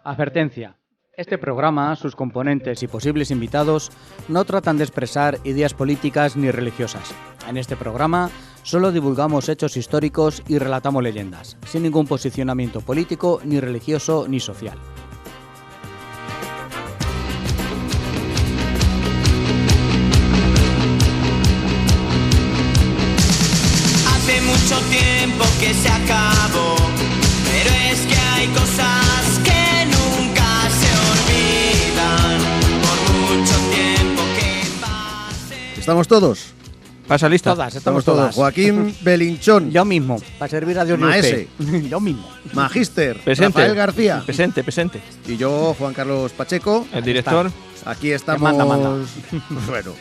Advertencia. Este programa, sus componentes y posibles invitados no tratan de expresar ideas políticas ni religiosas. En este programa solo divulgamos hechos históricos y relatamos leyendas, sin ningún posicionamiento político, ni religioso, ni social. Hace mucho tiempo que se acabó, pero es que hay cosas que nunca se olvidan, por mucho tiempo que pase. ¿Estamos todos? ¿Pasa lista? Todas, Estamos estamos todos. todas. Joaquín Belinchón, Yo mismo, para servir a Dios y a Maese. usted. Yo mismo. Magíster, Presente. Rafael García Presente. y yo, Juan Carlos Pacheco. El director. Aquí estamos. manda. Bueno,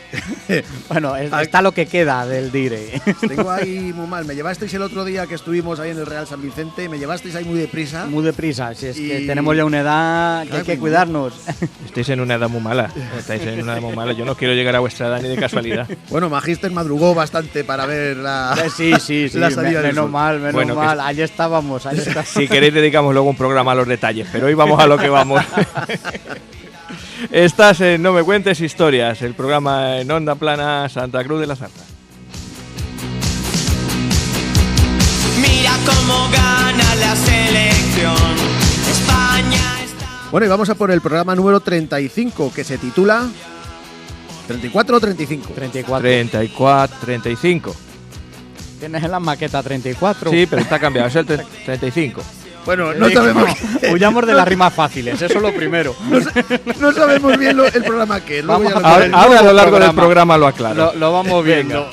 Bueno, está lo que queda del dire. tengo ahí muy mal. Me llevasteis el otro día que estuvimos ahí en el Real San Vicente, me llevasteis ahí muy deprisa. Muy deprisa, si es que Y- tenemos ya una edad que hay que Cago. cuidarnos. Estáis en una edad muy mala. Estáis en una edad muy mala. Yo no quiero llegar a vuestra edad ni de casualidad. Bueno, Magíster madrugó bastante para ver la. Sí, La salida del menos sol. mal, menos Bueno, que mal. Allí estábamos, allí estábamos. Si queréis dedicamos luego un programa a los detalles, pero hoy vamos a lo que vamos. Estás en No me cuentes historias, el programa en Onda Plana Santa Cruz de la Sarta. Mira cómo gana la selección. España está. Bueno, y vamos a por el programa número 35, que se titula. ¿34 o 35? 34. 34, 35. Tienes en la maqueta 34. Sí, pero está cambiado, es el 35. Bueno, no sabemos. Huyamos de las rimas fáciles, eso es lo primero. No sabemos bien el programa que es. luego Vamos ya lo a- veremos. Ahora a lo largo del programa. programa lo aclaro. Lo vamos viendo.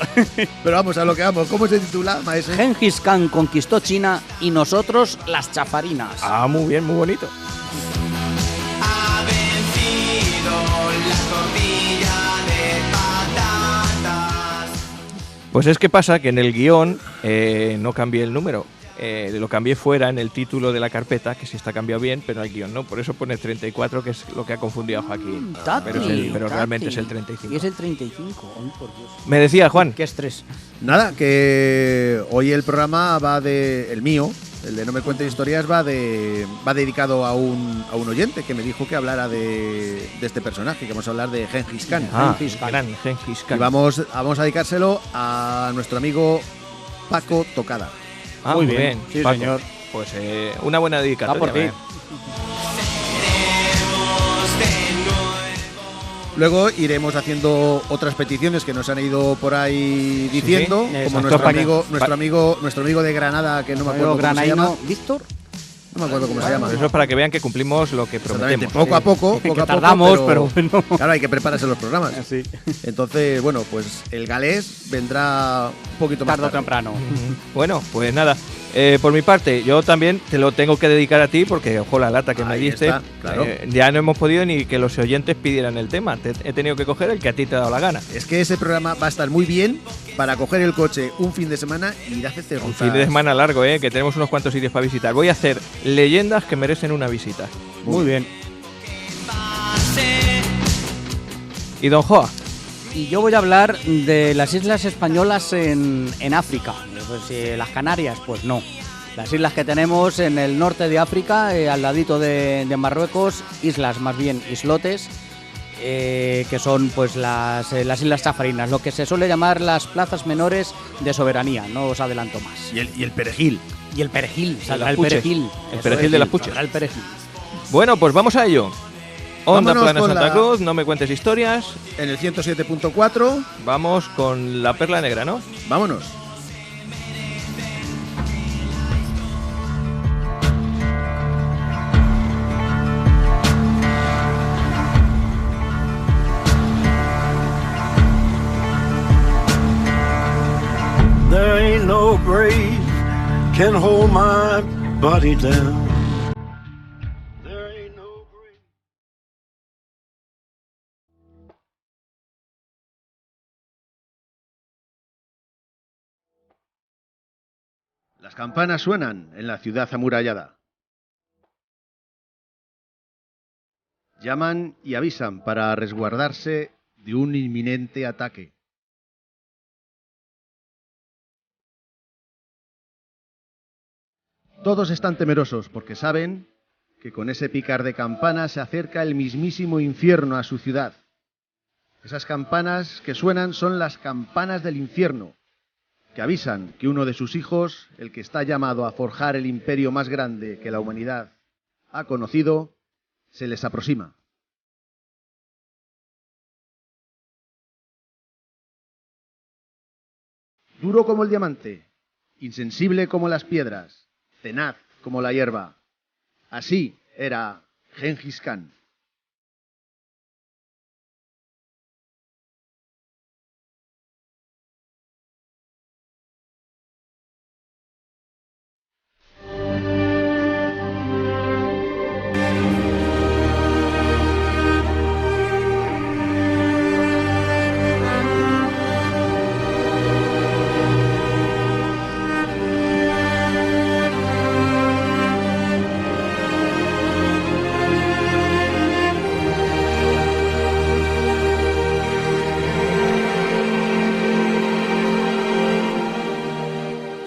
Pero vamos a lo que vamos. ¿Cómo se titula, maestro? Gengis Khan conquistó China y nosotros las chafarinas. Ah, muy bien, muy bonito. Ha vencido la tortilla de patatas. Pues es que pasa que en el guión no cambié el número. Lo cambié fuera en el título de la carpeta, que sí está cambiado bien, pero el guión no. Por eso pone 34, que es lo que ha confundido a Joaquín. Pero realmente es el 35. Y es el 35. Ay, por Dios. Me decía Juan. Qué estrés. Nada, que hoy el programa va de. El mío, el de No me cuentes historias, va dedicado a un oyente que me dijo que hablara de este personaje, que vamos a hablar de Gengis Khan. Gengis Khan. Gran Gengis Y Khan. vamos a dedicárselo a nuestro amigo Paco Tocada. Ah, Muy bien. Sí, Paco. señor. Pues una buena dedicatoria. Va por ti. Luego iremos haciendo otras peticiones que nos han ido por ahí diciendo, sí, como exacto. nuestro amigo de Granada, que no me acuerdo cómo se llama. Granaino, Víctor. No me acuerdo cómo se llama. Eso es para que vean que cumplimos lo que Exactamente, prometemos. poco a poco, Que poco a poco, tardamos, pero bueno. Claro, hay que prepararse los programas. Sí. Entonces, bueno, pues el galés vendrá un poquito más Tarde o tarde. temprano. Bueno, pues nada. Por mi parte, yo también te lo tengo que dedicar a ti porque, ojo, la lata que me Ahí diste. está, claro. Ya no hemos podido ni que los oyentes pidieran el tema. He tenido que coger el que a ti te ha dado la gana. Es que ese programa va a estar muy bien para coger el coche un fin de semana y ir a hacer Un fin de semana largo, que tenemos unos cuantos sitios para visitar. Voy a hacer leyendas que merecen una visita. Muy bien. ¿Y don Joa? Y yo voy a hablar de las islas españolas en África. Pues, las Canarias, pues no. Las islas que tenemos en el norte de África, al ladito de Marruecos, islas más bien islotes, que son pues las islas chafarinas, lo que se suele llamar las plazas menores de soberanía, no os adelanto más. Y el perejil. Y el perejil, saldrá las el puches. perejil. El Eso perejil es, de las puches. saldrá el perejil. Bueno, pues vamos a ello. Onda Vámonos Plana con Santa la- Cruz, no me cuentes historias. En el 107.4, Vamos con la perla negra, ¿no? vámonos. There ain't no grave can hold my body down. There ain't no grave. Las campanas suenan en la ciudad amurallada. Llaman y avisan para resguardarse de un inminente ataque. Todos están temerosos porque saben que con ese picar de campana se acerca el mismísimo infierno a su ciudad. Esas campanas que suenan son las campanas del infierno, que avisan que uno de sus hijos, el que está llamado a forjar el imperio más grande que la humanidad ha conocido, se les aproxima. Duro como el diamante, insensible como las piedras, tenaz como la hierba. Así era Gengis Khan.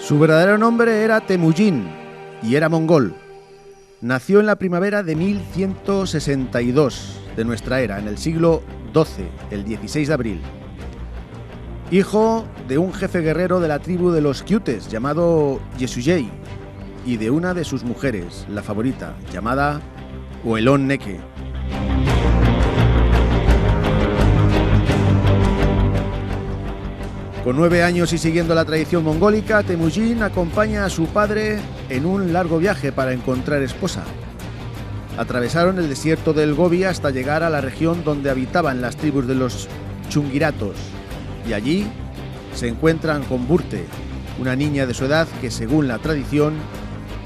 Su verdadero nombre era Temujin y era mongol. Nació en la primavera de 1162 de nuestra era, en el siglo XII, el 16 de abril. Hijo de un jefe guerrero de la tribu de los Kyutes, llamado Yesugei, y de una de sus mujeres, la favorita, llamada Oelon Neke. Con 9 años y siguiendo la tradición mongólica, Temujin acompaña a su padre en un largo viaje para encontrar esposa. Atravesaron el desierto del Gobi hasta llegar a la región donde habitaban las tribus de los Chungiratos, y allí se encuentran con Burte, una niña de su edad que, según la tradición,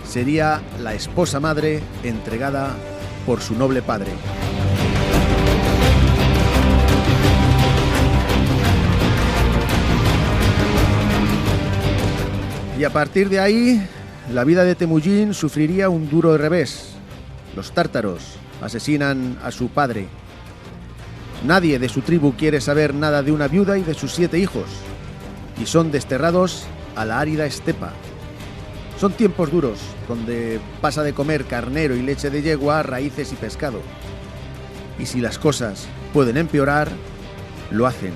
sería la esposa madre entregada por su noble padre. Y a partir de ahí, la vida de Temujin sufriría un duro revés. Los tártaros asesinan a su padre. Nadie de su tribu quiere saber nada de una viuda y de sus 7 hijos, y son desterrados a la árida estepa. Son tiempos duros, donde pasa de comer carnero y leche de yegua a raíces y pescado. Y si las cosas pueden empeorar, lo hacen.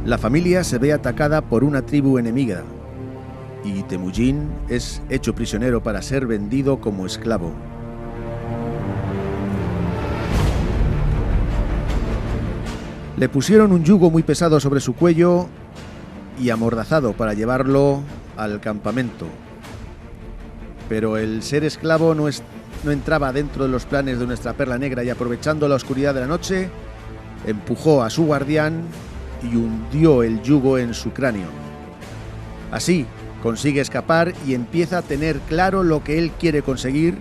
La familia se ve atacada por una tribu enemiga y Temujin es hecho prisionero para ser vendido como esclavo. Le pusieron un yugo muy pesado sobre su cuello y amordazado para llevarlo al campamento. Pero el ser esclavo no entraba dentro de los planes de nuestra perla negra y, aprovechando la oscuridad de la noche, empujó a su guardián y hundió el yugo en su cráneo. Así consigue escapar y empieza a tener claro lo que él quiere conseguir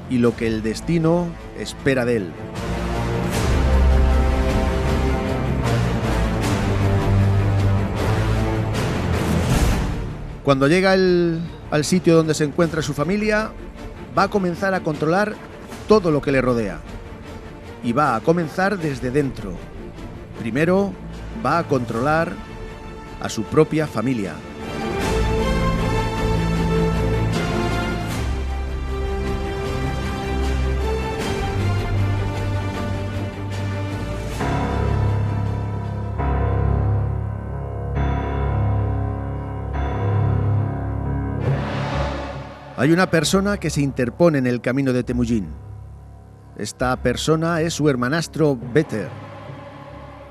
y lo que el destino espera de él. Cuando llega al sitio donde se encuentra su familia, va a comenzar a controlar todo lo que le rodea. Y va a comenzar desde dentro. Primero va a controlar a su propia familia. Hay una persona que se interpone en el camino de Temujin. Esta persona es su hermanastro Better,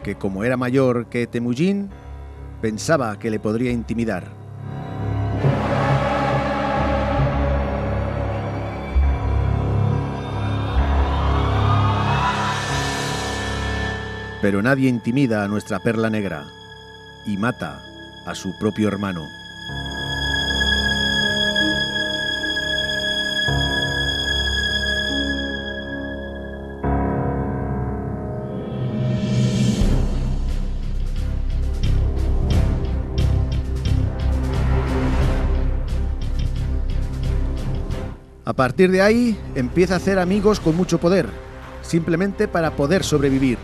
que, como era mayor que Temujin, pensaba que le podría intimidar. Pero nadie intimida a nuestra perla negra y mata a su propio hermano. A partir de ahí empieza a hacer amigos con mucho poder, simplemente para poder sobrevivir.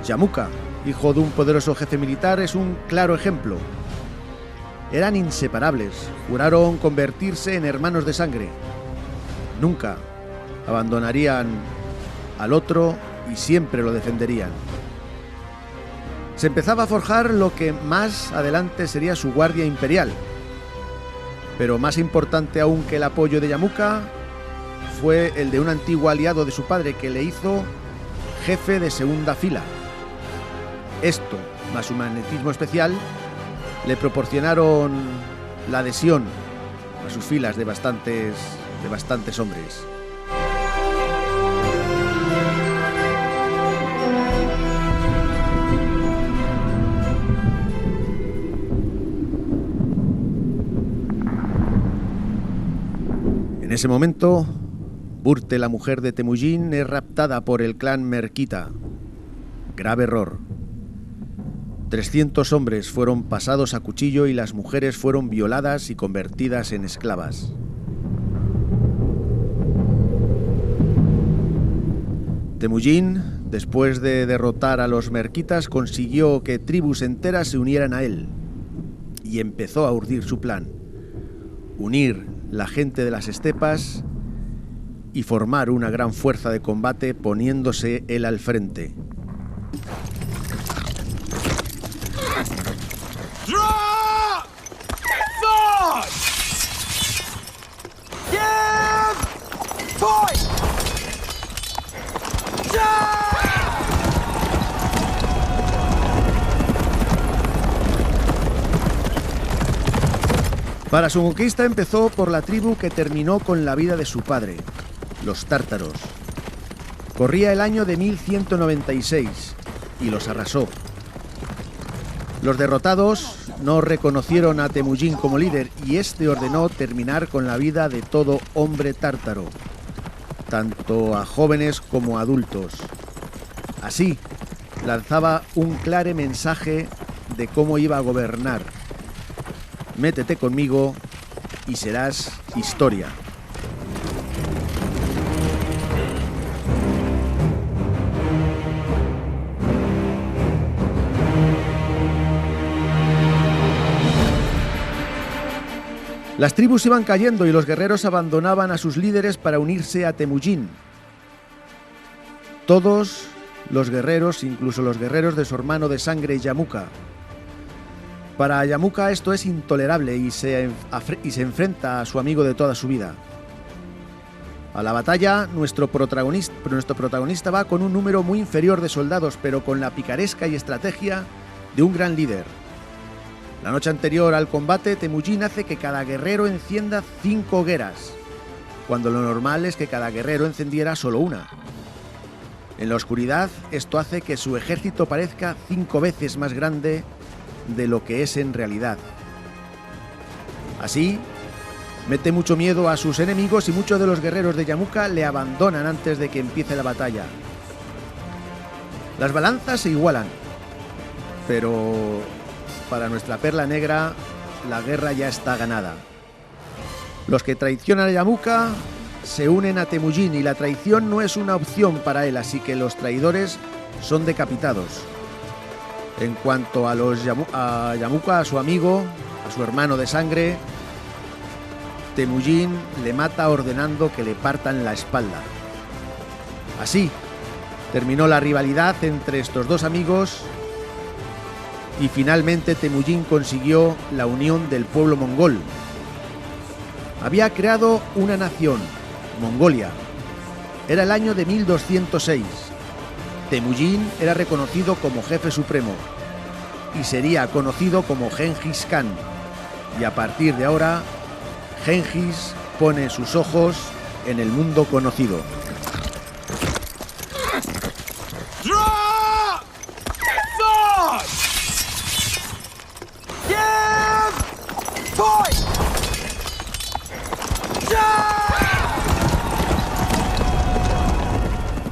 Yamuka, hijo de un poderoso jefe militar, es un claro ejemplo. Eran inseparables, juraron convertirse en hermanos de sangre. Nunca abandonarían al otro y siempre lo defenderían. Se empezaba a forjar lo que más adelante sería su guardia imperial. Pero más importante aún que el apoyo de Yamuka fue el de un antiguo aliado de su padre que le hizo jefe de segunda fila. Esto, más su magnetismo especial, le proporcionaron la adhesión a sus filas de bastantes hombres. En ese momento, Burte, la mujer de Temujin, es raptada por el clan Merkita. Grave error. 300 hombres fueron pasados a cuchillo y las mujeres fueron violadas y convertidas en esclavas. Temujin, después de derrotar a los merquitas, consiguió que tribus enteras se unieran a él y empezó a urdir su plan: unir la gente de las estepas y formar una gran fuerza de combate poniéndose él al frente. Para su conquista empezó por la tribu que terminó con la vida de su padre, los tártaros. Corría el año de 1196 y los arrasó. Los derrotados no reconocieron a Temujin como líder y este ordenó terminar con la vida de todo hombre tártaro, tanto a jóvenes como a adultos. Así, lanzaba un claro mensaje de cómo iba a gobernar: métete conmigo y serás historia. Las tribus iban cayendo y los guerreros abandonaban a sus líderes para unirse a Temujin. Todos los guerreros, incluso los guerreros de su hermano de sangre Yamuka. Para Yamuka esto es intolerable y se enfrenta a su amigo de toda su vida. A la batalla, nuestro protagonista va con un número muy inferior de soldados, pero con la picaresca y estrategia de un gran líder. La noche anterior al combate, Temujin hace que cada guerrero encienda 5 hogueras, cuando lo normal es que cada guerrero encendiera solo una. En la oscuridad, esto hace que su ejército parezca 5 veces más grande de lo que es en realidad. Así, mete mucho miedo a sus enemigos y muchos de los guerreros de Yamuka le abandonan antes de que empiece la batalla. Las balanzas se igualan, pero para nuestra perla negra, la guerra ya está ganada. Los que traicionan a Yamuka se unen a Temujin y la traición no es una opción para él, así que los traidores son decapitados. En cuanto a Yamuka, a su amigo, a su hermano de sangre, Temujin le mata ordenando que le partan la espalda. Así terminó la rivalidad entre estos dos amigos y finalmente Temujin consiguió la unión del pueblo mongol. Había creado una nación, Mongolia. Era el año de 1206. Temujin era reconocido como jefe supremo y sería conocido como Genghis Khan. Y a partir de ahora, Genghis pone sus ojos en el mundo conocido.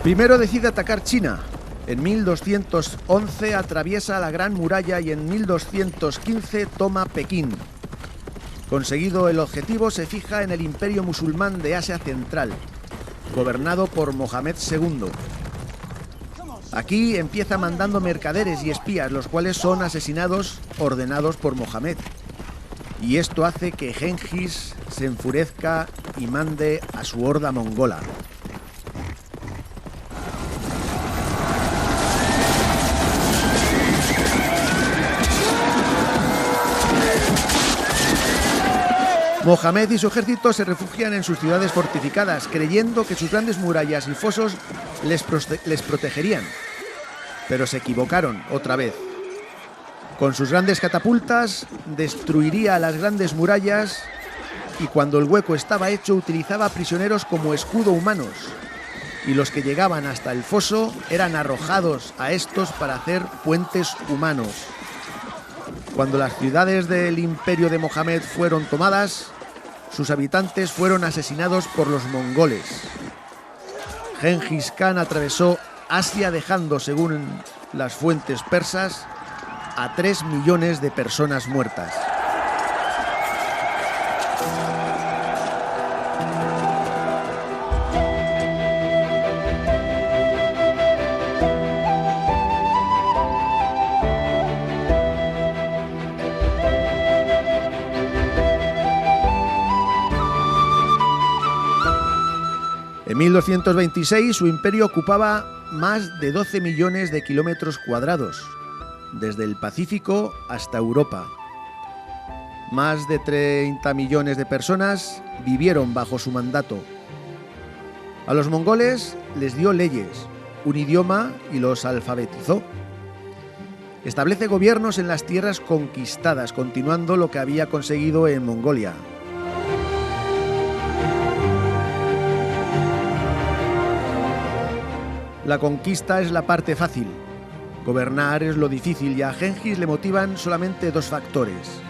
Primero decide atacar China. En 1211 atraviesa la Gran Muralla y en 1215 toma Pekín. Conseguido el objetivo, se fija en el imperio musulmán de Asia Central, gobernado por Mohamed II. Aquí empieza mandando mercaderes y espías, los cuales son asesinados ordenados por Mohamed. Y esto hace que Gengis se enfurezca y mande a su horda mongola. Mohamed y su ejército se refugian en sus ciudades fortificadas, creyendo que sus grandes murallas y fosos les protegerían. Pero se equivocaron otra vez. Con sus grandes catapultas destruiría las grandes murallas y cuando el hueco estaba hecho utilizaba prisioneros como escudo humanos. Y los que llegaban hasta el foso eran arrojados a estos para hacer puentes humanos. Cuando las ciudades del imperio de Mohamed fueron tomadas, sus habitantes fueron asesinados por los mongoles. Gengis Khan atravesó Asia dejando, según las fuentes persas, a 3 millones de personas muertas. En 1226 su imperio ocupaba más de 12 millones de kilómetros cuadrados, desde el Pacífico hasta Europa. Más de 30 millones de personas vivieron bajo su mandato. A los mongoles les dio leyes, un idioma y los alfabetizó. Establece gobiernos en las tierras conquistadas, continuando lo que había conseguido en Mongolia. La conquista es la parte fácil, gobernar es lo difícil y a Gengis le motivan solamente 2 factores.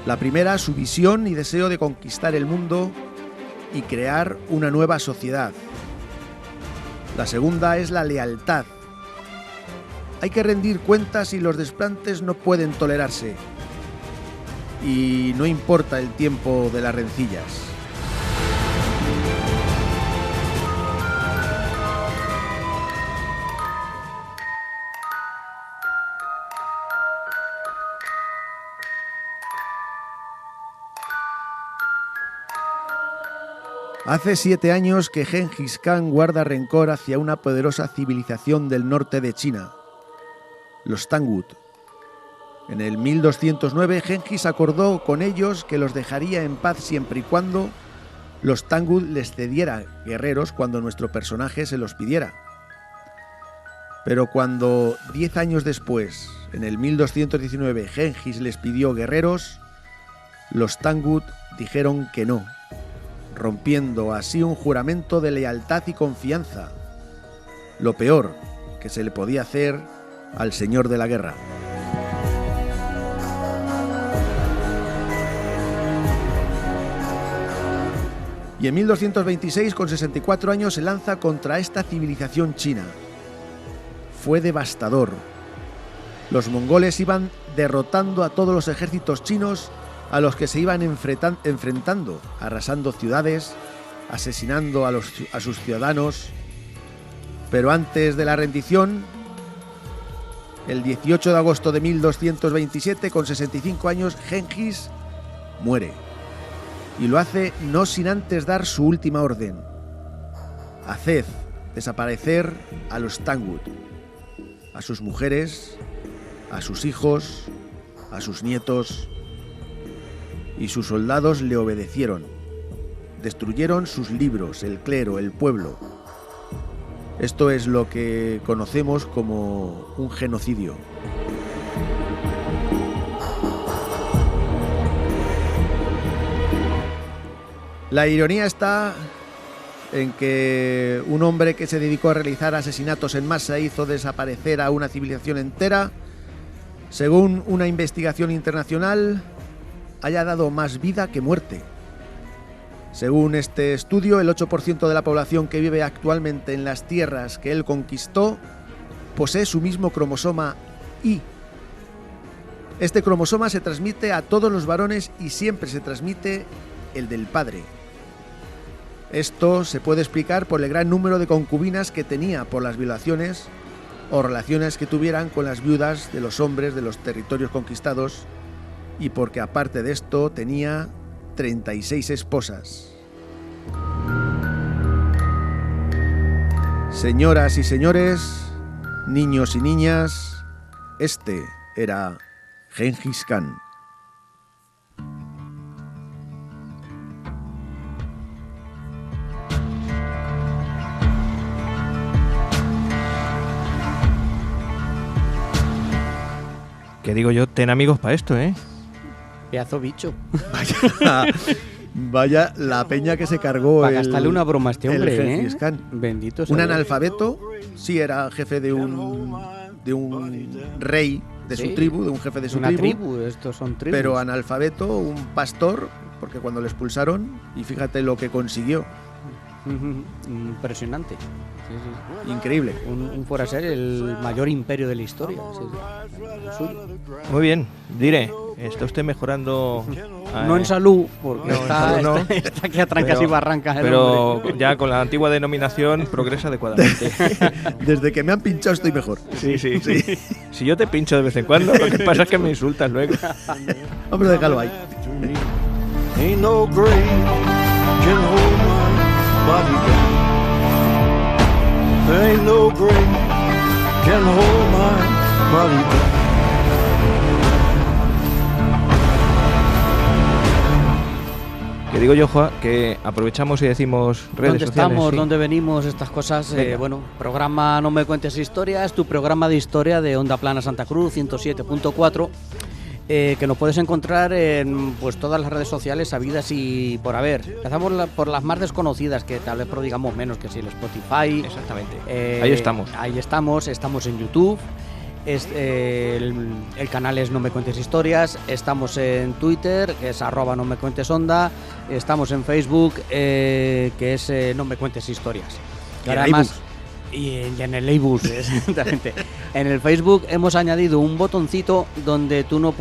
La primera, su visión y deseo de conquistar el mundo y crear una nueva sociedad. La segunda es la lealtad. Hay que rendir cuentas y los desplantes no pueden tolerarse. Y no importa el tiempo de las rencillas. Hace 7 años que Gengis Khan guarda rencor hacia una poderosa civilización del norte de China, los Tangut. En el 1209 Gengis acordó con ellos que los dejaría en paz siempre y cuando los Tangut les cediera guerreros cuando nuestro personaje se los pidiera. Pero cuando 10 años después, en el 1219, Gengis les pidió guerreros, los Tangut dijeron que no, rompiendo así un juramento de lealtad y confianza, lo peor que se le podía hacer al señor de la guerra. Y en 1226, con 64 años, se lanza contra esta civilización china. Fue devastador. Los mongoles iban derrotando a todos los ejércitos chinos a los que se iban enfrentando, arrasando ciudades, asesinando a sus ciudadanos. Pero antes de la rendición, el 18 de agosto de 1227, con 65 años, Gengis muere. Y lo hace no sin antes dar su última orden: haced desaparecer a los Tangut, a sus mujeres, a sus hijos, a sus nietos. Y sus soldados le obedecieron. Destruyeron sus libros, el clero, el pueblo. Esto es lo que conocemos como un genocidio. La ironía está en que un hombre que se dedicó a realizar asesinatos en masa hizo desaparecer a una civilización entera. Según una investigación internacional, haya dado más vida que muerte. Según este estudio, el 8% de la población que vive actualmente en las tierras que él conquistó posee su mismo cromosoma Y. Este cromosoma se transmite a todos los varones y siempre se transmite el del padre. Esto se puede explicar por el gran número de concubinas que tenía por las violaciones o relaciones que tuvieran con las viudas de los hombres de los territorios conquistados, y porque aparte de esto tenía 36 esposas. Señoras y señores, niños y niñas, este era Gengis Khan. Que digo yo, ten amigos para esto, ¿eh? Pedazo bicho. Vaya la peña que se cargó Para gastarle una broma a este hombre, el Gengis Khan. Bendito sea Un Dios. analfabeto, sí era jefe de un rey de su tribu, de un jefe de su Una tribu, estos son tribus. pero analfabeto, un pastor, porque cuando le expulsaron, y fíjate lo que consiguió, Impresionante. Sí, sí. increíble. Un fuera a ser el mayor imperio de la historia. Sí, sí. El suyo. Muy bien, diré, está usted mejorando. No en salud, porque No, en está, salud no. está aquí a trancas Pero- y barrancas. el Pero hombre. ya con la antigua denominación progresa adecuadamente. Desde que me han pinchado estoy mejor. Sí, sí, sí. Si yo te pincho de vez en cuando, lo que pasa es que me insultas luego. Hombre, déjalo ahí. Ain't no grave can hold my body down. There ain't no grave can hold my body down. Que digo yo, Joa, que aprovechamos y decimos redes ¿Dónde sociales. estamos? sí. ¿Dónde venimos? Estas cosas. Venga. Bueno, programa No Me Cuentes Historias, tu programa de historia de Onda Plana Santa Cruz 107.4, que nos puedes encontrar en pues todas las redes sociales habidas y por haber. Empezamos por las más desconocidas, que tal vez prodigamos menos, que si el Spotify. Exactamente. Eh, Ahí estamos. Ahí estamos en YouTube. El canal es No Me Cuentes Historias. Estamos en Twitter, que es @No Me Cuentes Onda. Estamos en Facebook, que es No Me Cuentes Historias. Y en Además, y en el iBooks, exactamente. En el Facebook hemos añadido un botoncito donde tú nos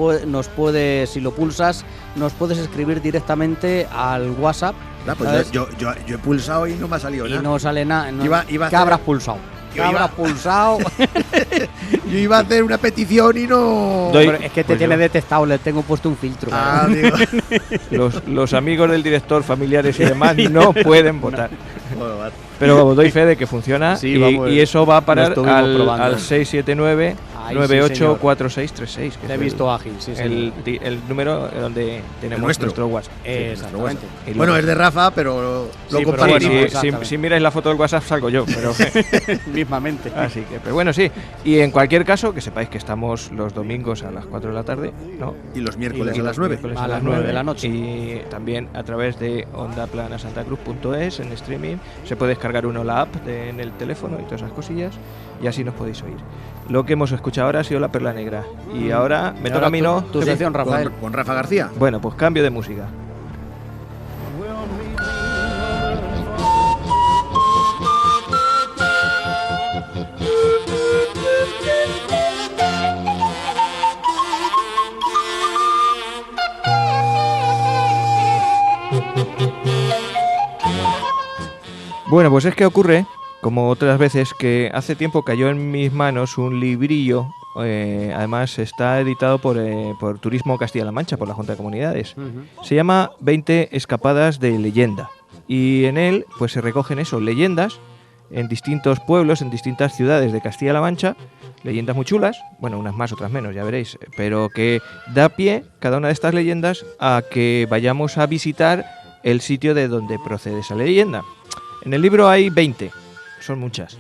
puedes, si lo pulsas, nos puedes escribir directamente al WhatsApp. Ah, pues ¿sabes? yo he pulsado y no me ha salido Y nada. no sale nada. No, Iba a ¿Qué hacer- habrás pulsado? ¿Qué Yo iba- habrás pulsado? Yo iba a hacer una petición y no... Doy- Pero es que te Pues tiene yo. detectado, le tengo puesto un filtro. Ah, digo... Los amigos del director, familiares y demás no pueden votar. Bueno, vale. Pero doy fe de que funciona Sí, y, vamos, y eso va a lo parar estuvimos probando. al 679 Ay, 984636. que Te he es visto ágil, sí, el, sí. el número donde tenemos nuestro. nuestro WhatsApp. Exactamente. Y Bueno, luego- es de Rafa, pero lo Sí, pero compartimos. bueno, si, exactamente. si miráis la foto del WhatsApp salgo yo, pero Mismamente. así que, pero bueno, sí. Y en cualquier caso, que sepáis que estamos los domingos a las 4 de la tarde, ¿no? Y los miércoles Y a las 9. miércoles A las 9 de la noche. Y también a través de ondaplana-santacruz.es en streaming. Se puede descargar uno la app en el teléfono y todas esas cosillas. Y así nos podéis oír. Lo que hemos escuchado ahora ha sido La Perla Negra. Y ahora me Y toca ahora a mí, ¿no? Tu sección, Rafael. Con Rafa García. Bueno, pues cambio de música. Bueno, pues es que ocurre, como otras veces, que hace tiempo cayó en mis manos un librillo. Además está editado por Turismo Castilla-La Mancha, por la Junta de Comunidades. Se llama 20 escapadas de leyenda. Y en él pues se recogen eso, leyendas en distintos pueblos, en distintas ciudades de Castilla-La Mancha. Leyendas muy chulas, bueno, unas más, otras menos, ya veréis. Pero que da pie, cada una de estas leyendas, a que vayamos a visitar el sitio de donde procede esa leyenda. En el libro hay 20, son muchas.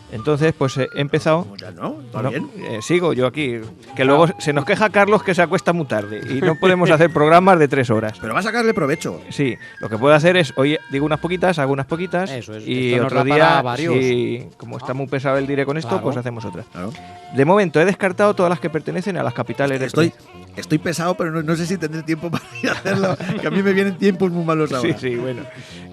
Entonces, pues he empezado... Ya no, está No, bien. sigo yo aquí. Que luego se nos queja Carlos que se acuesta muy tarde y no podemos hacer programas de 3 horas. Pero va a sacarle provecho. Sí, lo que puedo hacer es, hoy digo unas poquitas, hago unas poquitas Eso es, y esto nos otro da día, para varios. si, como está muy pesado el dire con esto, Claro. pues hacemos otras. Claro. De momento he descartado todas las que pertenecen a las capitales de Estoy pesado, pero no sé si tendré tiempo para ir a hacerlo. Que a mí me vienen tiempos muy malos ahora. Sí, sí, bueno.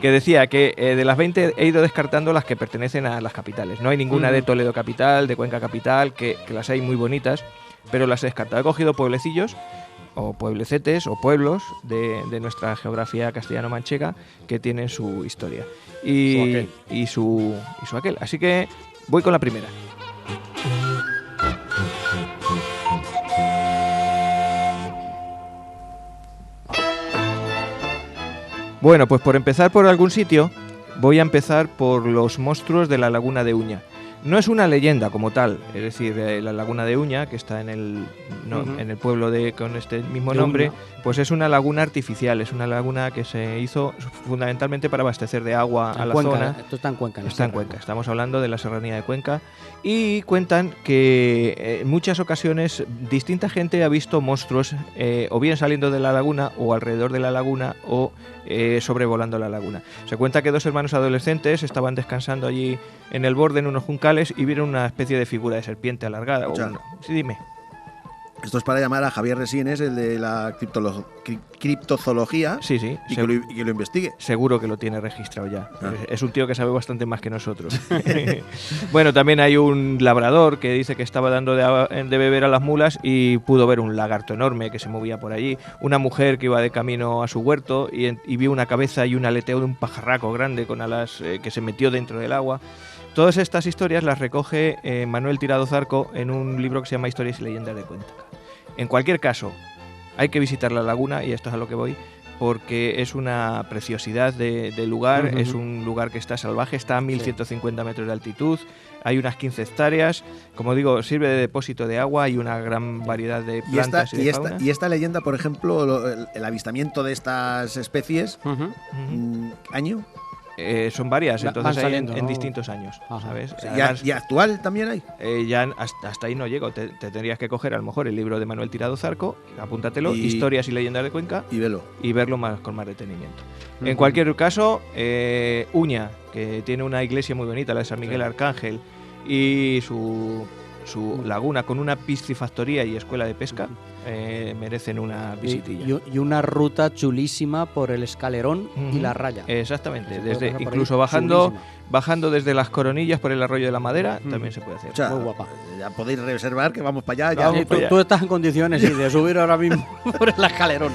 Que decía que de las 20 he ido descartando las que pertenecen a las capitales. No hay ninguna de Toledo capital, de Cuenca capital, que las hay muy bonitas. pero las he descartado. He cogido pueblecillos o pueblecetes o pueblos de nuestra geografía castellano-manchega que tienen su historia y su aquel. Así que voy con la primera. Bueno, pues por empezar por algún sitio, voy a empezar por los monstruos de la Laguna de Uña. No es una leyenda como tal, es decir, la Laguna de Uña, que está en el pueblo con este mismo nombre, pues es una laguna artificial, es una laguna que se hizo fundamentalmente para abastecer de agua a la zona. Esto está en Cuenca. Está en Cuenca, estamos hablando de la serranía de Cuenca, y cuentan que en muchas ocasiones distinta gente ha visto monstruos o bien saliendo de la laguna o alrededor de la laguna o sobrevolando la laguna. Se cuenta que 2 hermanos adolescentes estaban descansando allí en el borde en unos juncales y vieron una especie de figura de serpiente alargada. Sí, dime. Esto es para llamar a Javier Resines, el de la criptozoología, sí, y que lo investigue. Seguro que lo tiene registrado ya. Es un tío que sabe bastante más que nosotros. Bueno, también hay un labrador que dice que estaba dando de beber a las mulas y pudo ver un lagarto enorme que se movía por allí. Una mujer que iba de camino a su huerto y vio una cabeza y un aleteo de un pajarraco grande con alas que se metió dentro del agua. Todas estas historias las recoge Manuel Tirado Zarco en un libro que se llama Historias y leyendas de Cuenca. En cualquier caso, hay que visitar la laguna, y esto es a lo que voy, porque es una preciosidad de lugar, es un lugar que está salvaje, está a 1150 metros de altitud, hay unas 15 hectáreas, como digo, sirve de depósito de agua, hay una gran variedad de plantas y de fauna. Y esta leyenda, por ejemplo, el avistamiento de estas especies, ¿año? Son varias, entonces hay en ¿no? distintos años, ¿sabes? ¿Y actual también hay? Ya hasta ahí no llego, te tendrías que coger a lo mejor el libro de Manuel Tirado Zarco, apúntatelo, Historias y leyendas de Cuenca, y verlo con más detenimiento. En cualquier caso, Uña, que tiene una iglesia muy bonita, la de San Miguel Arcángel, y su laguna con una piscifactoría y escuela de pesca, merecen una visitilla. Y una ruta chulísima por el Escalerón y la Raya. Exactamente, incluso bajando desde las Coronillas por el Arroyo de la Madera, también se puede hacer. O sea, muy guapa. Ya podéis reservar que vamos para allá. Tú estás en condiciones de subir ahora mismo por el Escalerón.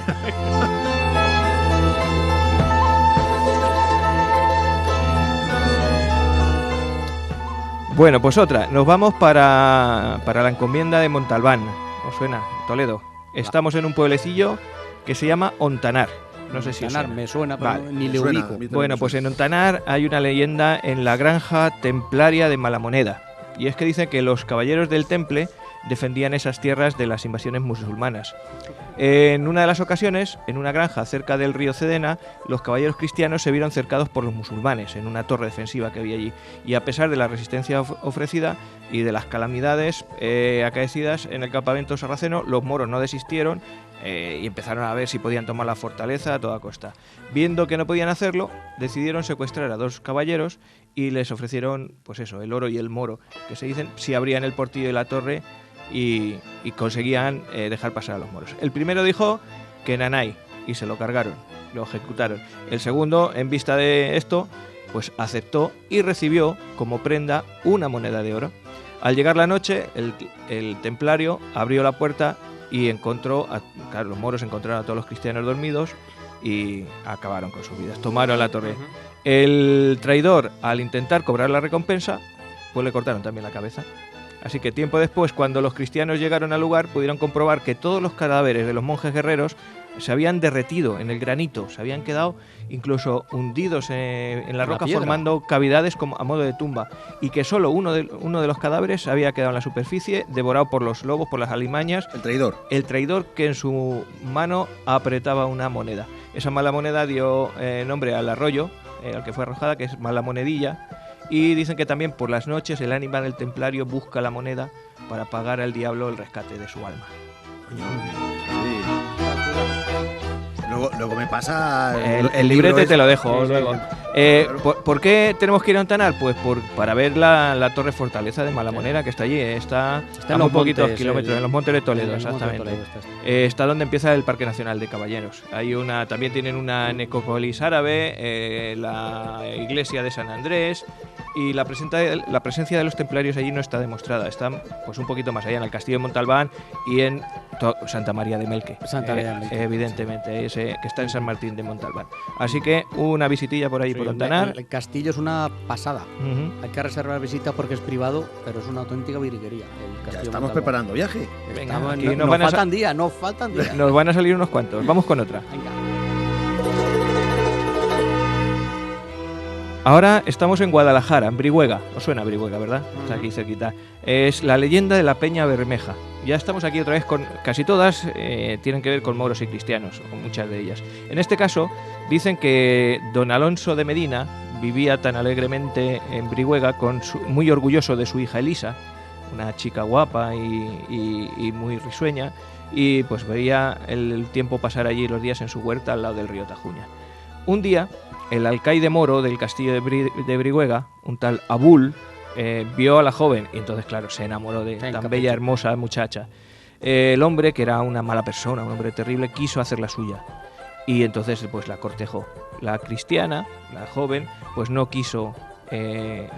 Bueno, pues otra. Nos vamos para la encomienda de Montalbán. ¿Os suena? Toledo. Estamos en un pueblecillo que se llama Ontanar. No sé si os suena. Me suena, pero vale, ni le ubico. Bueno, pues en Ontanar hay una leyenda en la granja templaria de Malamoneda. Y es que dicen que los caballeros del Temple defendían esas tierras de las invasiones musulmanas. En una de las ocasiones, en una granja cerca del río Cedena, los caballeros cristianos se vieron cercados por los musulmanes en una torre defensiva que había allí. Y a pesar de la resistencia ofrecida y de las calamidades acaecidas en el campamento sarraceno, los moros no desistieron y empezaron a ver si podían tomar la fortaleza a toda costa. Viendo que no podían hacerlo, decidieron secuestrar a 2 caballeros y les ofrecieron, pues eso, el oro y el moro, que se dicen, si abrían el portillo de la torre y conseguían dejar pasar a los moros. El primero dijo que nanay y se lo cargaron, lo ejecutaron. El segundo, en vista de esto, pues aceptó y recibió como prenda una moneda de oro. Al llegar la noche, el templario abrió la puerta y encontró, los moros encontraron a todos los cristianos dormidos y acabaron con sus vidas. Tomaron la torre. El traidor, al intentar cobrar la recompensa, pues le cortaron también la cabeza. Así que tiempo después, cuando los cristianos llegaron al lugar, pudieron comprobar que todos los cadáveres de los monjes guerreros se habían derretido en el granito, se habían quedado incluso hundidos en la roca, formando cavidades como a modo de tumba, y que solo uno de los cadáveres había quedado en la superficie, devorado por los lobos, por las alimañas. El traidor que en su mano apretaba una moneda. Esa mala moneda dio nombre al arroyo al que fue arrojada, que es Malamonedilla. Y dicen que también por las noches el ánima del templario busca la moneda para pagar al diablo el rescate de su alma. Luego me pasa el librete, te lo dejo luego. ¿Por qué tenemos que ir a Ontanar? Pues para ver la torre fortaleza de Malamoneda, que está allí. Está a muy poquitos kilómetros, en los Montes de Toledo, exactamente. Está donde empieza el Parque Nacional de Caballeros. También tienen una necrópolis árabe, la iglesia de San Andrés, Y la presencia de los templarios allí no está demostrada. Están pues un poquito más allá, en el castillo de Montalbán y en Santa María de Melque. Santa María de Melque. Evidentemente, ese que está en San Martín de Montalbán. Así que una visitilla por ahí, por Ontanar. El castillo es una pasada. Ujú. Hay que reservar visita porque es privado, pero es una auténtica virguería. Ya estamos preparando viaje. Venga, Estamos, aquí no, nos van a faltan días, no faltan días. Nos van a salir unos cuantos. Vamos con otra. Venga. Ahora estamos en Guadalajara, en Brihuega. Os suena Brihuega, ¿verdad? Está aquí cerquita. Es la leyenda de la Peña Bermeja. Ya estamos aquí otra vez con casi todas, tienen que ver con moros y cristianos, o muchas de ellas. En este caso, dicen que don Alonso de Medina vivía tan alegremente en Brihuega, muy orgulloso de su hija Elisa, una chica guapa y muy risueña, y pues veía el tiempo pasar allí, los días en su huerta al lado del río Tajuña. Un día, el alcaide moro del castillo de Brihuega, un tal Abul, vio a la joven y entonces, claro, se enamoró de tan bella, hermosa muchacha. El hombre, que era una mala persona, un hombre terrible, quiso hacer la suya y entonces pues la cortejó. La cristiana, la joven, pues no quiso que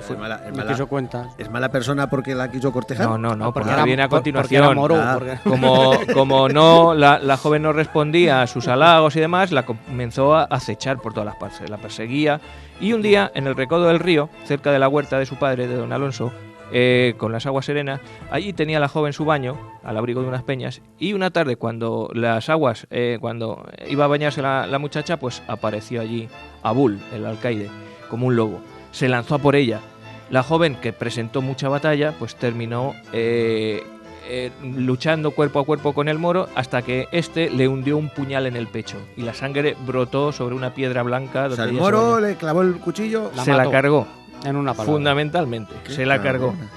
fuera. No quiso cuentas. ¿Es mala persona porque la quiso cortejar? No, porque era- viene a porque continuación. era moro, Ah. porque- Como no, la joven no respondía a sus halagos y demás, la comenzó a acechar por todas las partes, la perseguía. Y un día, en el recodo del río, cerca de la huerta de su padre, de don Alonso, con las aguas serenas, allí tenía la joven su baño, al abrigo de unas peñas, y una tarde, cuando las aguas, cuando iba a bañarse la muchacha, pues apareció allí Abul, el alcaide, como un lobo. Se lanzó a por ella. La joven, que presentó mucha batalla, pues terminó luchando cuerpo a cuerpo con el moro hasta que éste le hundió un puñal en el pecho y la sangre brotó sobre una piedra blanca. O sea, donde el ella se moro bañó. le clavó el cuchillo. Se la mató. cargó, En una palabra. fundamentalmente, Qué se la cargó. cabrona.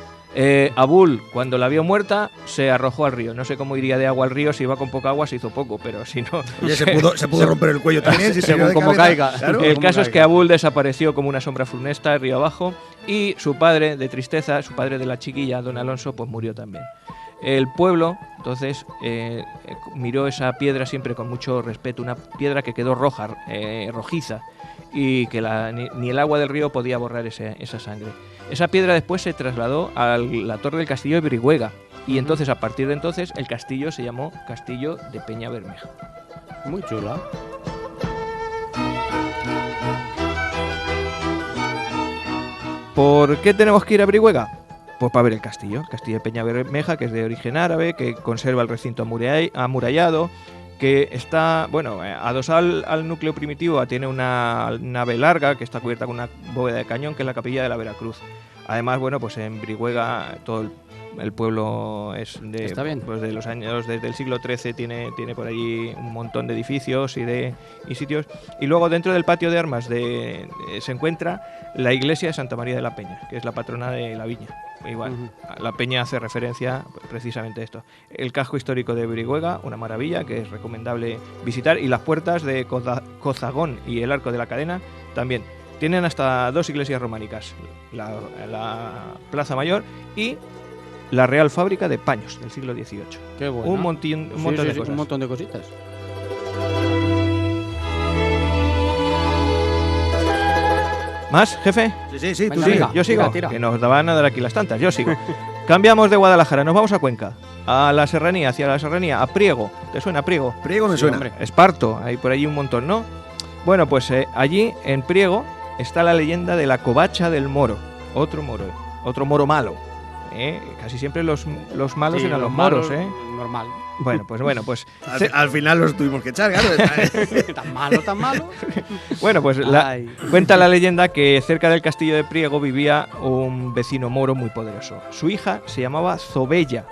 Abul, cuando la vio muerta, se arrojó al río. No sé cómo iría de agua al río, si iba con poca agua se hizo poco, pero si no... Oye, se pudo romper el cuello también. Si se según dio de como cabeza. caiga. Claro. El ¿Cómo caso es que caiga? Abul desapareció como una sombra funesta río abajo y su padre, de tristeza, su padre de la chiquilla, don Alonso, pues murió también. El pueblo, entonces, miró esa piedra siempre con mucho respeto, una piedra que quedó rojiza, y que ni el agua del río podía borrar esa sangre. Esa piedra después se trasladó a la torre del castillo de Brihuega, y entonces, a partir de entonces, el castillo se llamó Castillo de Peña Bermeja. Muy chula. ¿Por qué tenemos que ir a Brihuega? Pues para ver el castillo de Peña Bermeja, que es de origen árabe, que conserva el recinto amurallado, que está, bueno, adosado al núcleo primitivo, tiene una nave larga que está cubierta con una bóveda de cañón, que es la capilla de la Veracruz. Además, bueno, pues en Brihuega todo el pueblo es de, Está bien. pues de los años, desde el siglo XIII tiene por allí un montón de edificios y sitios. Y luego dentro del patio de armas se encuentra la iglesia de Santa María de la Peña, que es la patrona de la viña. Igual, la Peña hace referencia precisamente a esto. El casco histórico de Brihuega, una maravilla que es recomendable visitar, y las puertas de Cozagón y el Arco de la Cadena también. Tienen hasta 2 iglesias románicas, la Plaza Mayor y la Real Fábrica de Paños del siglo XVIII. Qué bueno. Un montón de cosas. Un montón de cositas. ¿Más, jefe? Sí, tú Venga, sí. venga. Yo sigo, tira. que nos van a dar aquí las tantas. Yo sigo. Cambiamos de Guadalajara, nos vamos a Cuenca, a la serranía, hacia la serranía, a Priego. ¿Te suena Priego? Priego me suena. hombre. Esparto, hay por allí un montón, ¿no? Bueno, pues allí, en Priego, está la leyenda de la covacha del moro. Otro moro malo. Casi siempre los malos Sí, eran los malos, moros, ¿eh? Normal. Bueno, pues Al final los tuvimos que echar, claro. Tan malo, tan malo. bueno, pues Ay. cuenta la leyenda que cerca del castillo de Priego vivía un vecino moro muy poderoso. Su hija se llamaba Zobella.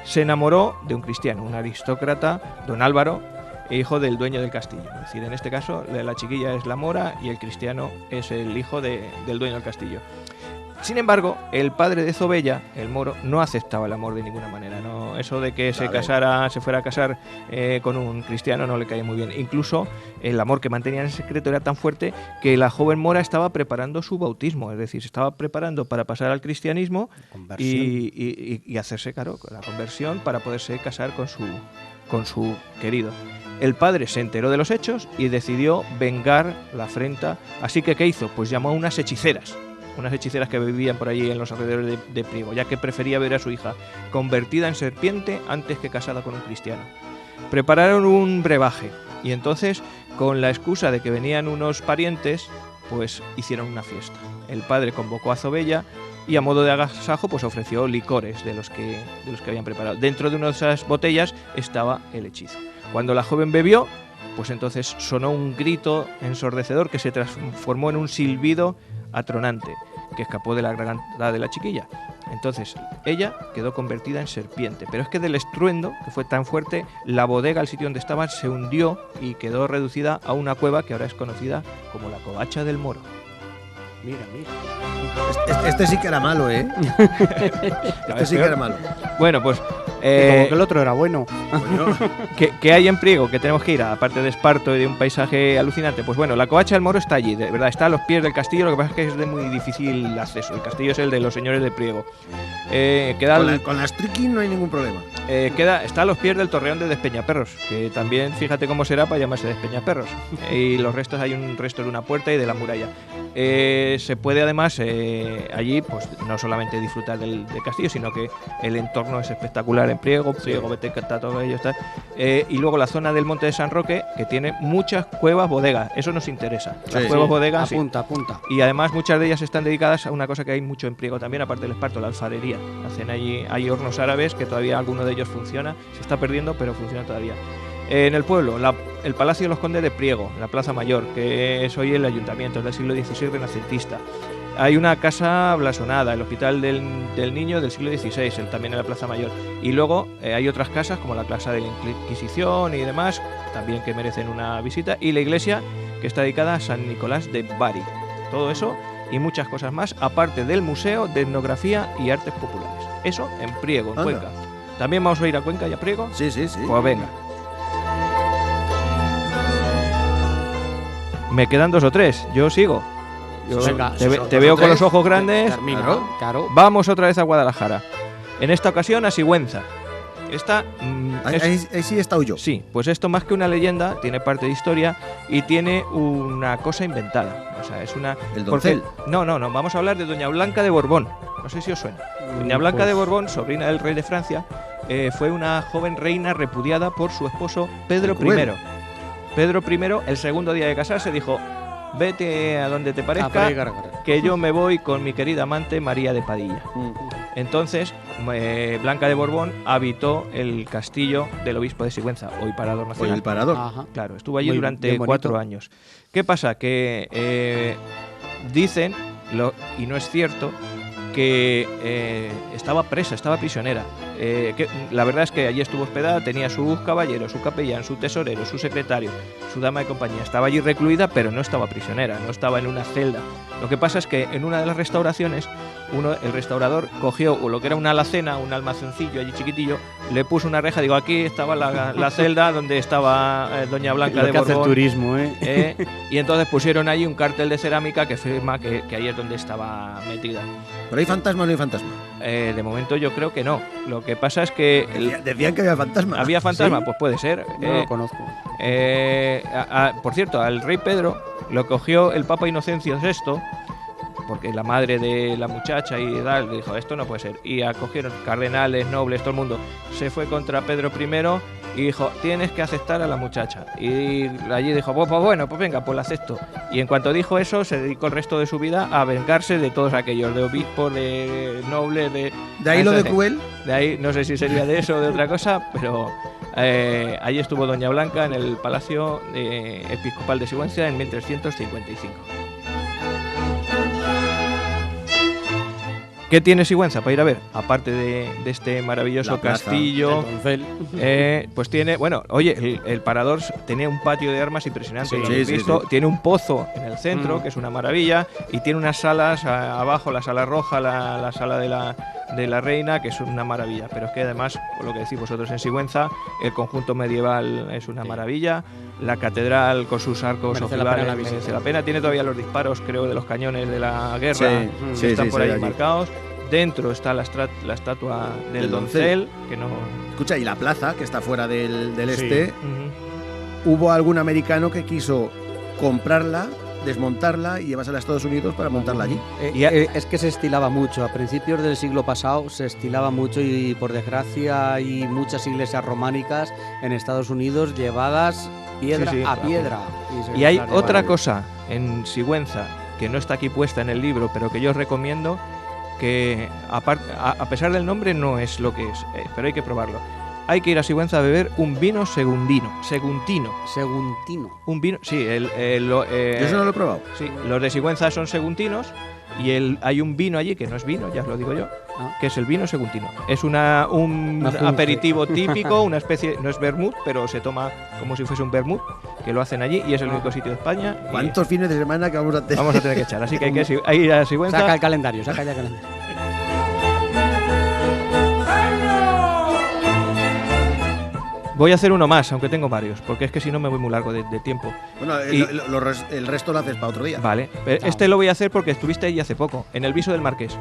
Se enamoró de un cristiano, un aristócrata, don Álvaro, hijo del dueño del castillo. Es decir, en este caso, la chiquilla es la mora y el cristiano es el hijo del dueño del castillo. Sin embargo, el padre de Zobella, el moro, no aceptaba el amor de ninguna manera. No, eso de que se fuera a casar con un cristiano no le caía muy bien. Incluso el amor que mantenían en secreto era tan fuerte que la joven mora estaba preparando su bautismo, es decir, se estaba preparando para pasar al cristianismo y hacerse, claro, la conversión para poderse casar con su querido. El padre se enteró de los hechos y decidió vengar la afrenta. Así que, ¿qué hizo? Pues llamó a unas hechiceras. unas hechiceras que vivían por allí en los alrededores de Priego, ya que prefería ver a su hija convertida en serpiente antes que casada con un cristiano. Prepararon un brebaje y entonces, con la excusa de que venían unos parientes, pues hicieron una fiesta. El padre convocó a Zobella y a modo de agasajo pues ofreció licores de los que habían preparado. Dentro de una de esas botellas estaba el hechizo. Cuando la joven bebió, pues entonces sonó un grito ensordecedor que se transformó en un silbido atronante que escapó de la garganta de la chiquilla. Entonces ella quedó convertida en serpiente, pero es que del estruendo, que fue tan fuerte, la bodega, el sitio donde estaba, se hundió y quedó reducida a una cueva que ahora es conocida como la Covacha del Moro. Mira. Este sí que era malo, ¿eh? Este sí que era malo. Bueno, pues Como que el otro era bueno. ¿Qué hay en Priego que tenemos que ir? Aparte de Esparto y de un paisaje alucinante. Pues bueno, la Covacha del Moro está allí, de verdad, está a los pies del castillo. Lo que pasa es que es de muy difícil acceso. El castillo es el de los señores de Priego. Con las triquis no hay ningún problema. Está a los pies del torreón de Despeñaperros, que también fíjate cómo será para llamarse Despeñaperros. Y los restos, hay un resto de una puerta y de la muralla. Se puede además allí pues no solamente disfrutar del castillo, sino que el entorno es espectacular en Priego, Beteca, todo ello está. Y luego la zona del Monte de San Roque, que tiene muchas cuevas bodegas, eso nos interesa. Las cuevas bodegas, apunta. Y además muchas de ellas están dedicadas a una cosa que hay mucho en Priego también, aparte del Esparto, la alfarería. Hacen allí, hay hornos árabes que todavía alguno de ellos funciona, se está perdiendo, pero funciona todavía. En el pueblo, el Palacio de los Condes de Priego, la Plaza Mayor, que es hoy el ayuntamiento, es del siglo XVI renacentista. Hay una casa blasonada, el Hospital del Niño del siglo XVI, también en la Plaza Mayor. Y luego hay otras casas como la Casa de la Inquisición y demás, también que merecen una visita. Y la iglesia que está dedicada a San Nicolás de Bari. Todo eso y muchas cosas más, aparte del Museo de Etnografía y Artes Populares. Eso en Priego, en Cuenca. ¿También vamos a ir a Cuenca y a Priego? Sí. Pues venga. Me quedan 2 o 3, yo sigo. Venga, Te veo con los ojos grandes. Claro. Vamos otra vez a Guadalajara. En esta ocasión a Sigüenza. Esta Ahí sí he estado yo. Sí, pues esto más que una leyenda, tiene parte de historia y tiene una cosa inventada. O sea, es una... ¿El doncel? No, vamos a hablar de Doña Blanca de Borbón. No sé si os suena. Doña Blanca de Borbón, sobrina del rey de Francia, fue una joven reina repudiada por su esposo Pedro I. Pedro I, el segundo día de casarse, dijo: vete a donde te parezca, que yo me voy con mi querida amante María de Padilla. Entonces, Blanca de Borbón habitó el castillo del obispo de Sigüenza, hoy Parador Nacional. Hoy el Parador. Ajá. Claro, estuvo allí durante 4 años. ¿Qué pasa? Que dicen, y no es cierto, que estaba presa, estaba prisionera. Que la verdad es que allí estuvo hospedada, tenía sus caballeros, su capellán, su tesorero, su secretario, su dama de compañía. Estaba allí recluida, pero no estaba prisionera, no estaba en una celda. Lo que pasa es que en una de las restauraciones, el restaurador cogió lo que era una alacena, un almacencillo allí chiquitillo, le puso una reja, digo, aquí estaba la celda donde estaba Doña Blanca de Borbón. Hace el turismo, y entonces pusieron allí un cartel de cerámica que afirma que ahí es donde estaba metida. ¿Pero hay fantasma o no hay fantasma? De momento yo creo que no. Lo que pasa es que... Decían que había fantasma. ¿Había fantasma? ¿Sí? Pues puede ser. No lo conozco. Por cierto, al rey Pedro lo cogió el Papa Inocencio VI, porque la madre de la muchacha y tal dijo, esto no puede ser. Y acogieron cardenales, nobles, todo el mundo. Se fue contra Pedro I y dijo, tienes que aceptar a la muchacha. Y allí dijo, pues bueno, pues venga, pues la acepto. Y en cuanto dijo eso, se dedicó el resto de su vida a vengarse de todos aquellos, de obispos, de nobles, de... ¿De ahí lo de cruel? De ahí, no sé si sería de eso o de otra cosa, pero allí estuvo Doña Blanca en el Palacio Episcopal de Sigüenza en 1355. ¿Qué tiene Sigüenza para ir a ver? Aparte de este maravilloso castillo, pues tiene, bueno, oye, el Parador tenía un patio de armas impresionante, lo habéis visto. Tiene un pozo en el centro, que es una maravilla, y tiene unas salas abajo, la sala roja, la sala de la reina, que es una maravilla. Pero es que además, por lo que decís vosotros en Sigüenza, el conjunto medieval es una maravilla. La catedral con sus arcos ojivales merece la pena. Tiene todavía los disparos, creo, de los cañones de la guerra, que están por ahí marcados. Dentro está la estatua del doncel, que no... Escucha, y la plaza, que está fuera del este, hubo algún americano que quiso comprarla desmontarla y llevársela a Estados Unidos para montarla allí. Es que se estilaba mucho. A principios del siglo pasado se estilaba mucho y por desgracia hay muchas iglesias románicas en Estados Unidos llevadas piedra Sí, a claro. piedra. Y hay las otra llevaban. cosa en Sigüenza que no está aquí puesta en el libro, pero que yo os recomiendo, que a pesar del nombre no es lo que es, pero hay que probarlo. Hay que ir a Sigüenza a beber un vino seguntino. Seguntino. Un vino, sí, Yo eso no lo he probado. sí, los de Sigüenza son seguntinos y hay un vino allí que no es vino, ya os lo digo yo, Ah. que es el vino seguntino. Es un Una funge. aperitivo típico, una especie, no es vermut, pero se toma como si fuese un vermut, que lo hacen allí y es el único sitio de España. y ¿Cuántos fines de semana que vamos a tener? vamos a tener que echar, así que hay que ir a Sigüenza. Saca el calendario, saca ya el calendario. Voy a hacer uno más, aunque tengo varios, porque es que si no me voy muy largo de tiempo. Bueno, Y- el resto lo haces para otro día. Vale, pero este lo voy a hacer porque estuviste allí hace poco, en el Viso del Marqués.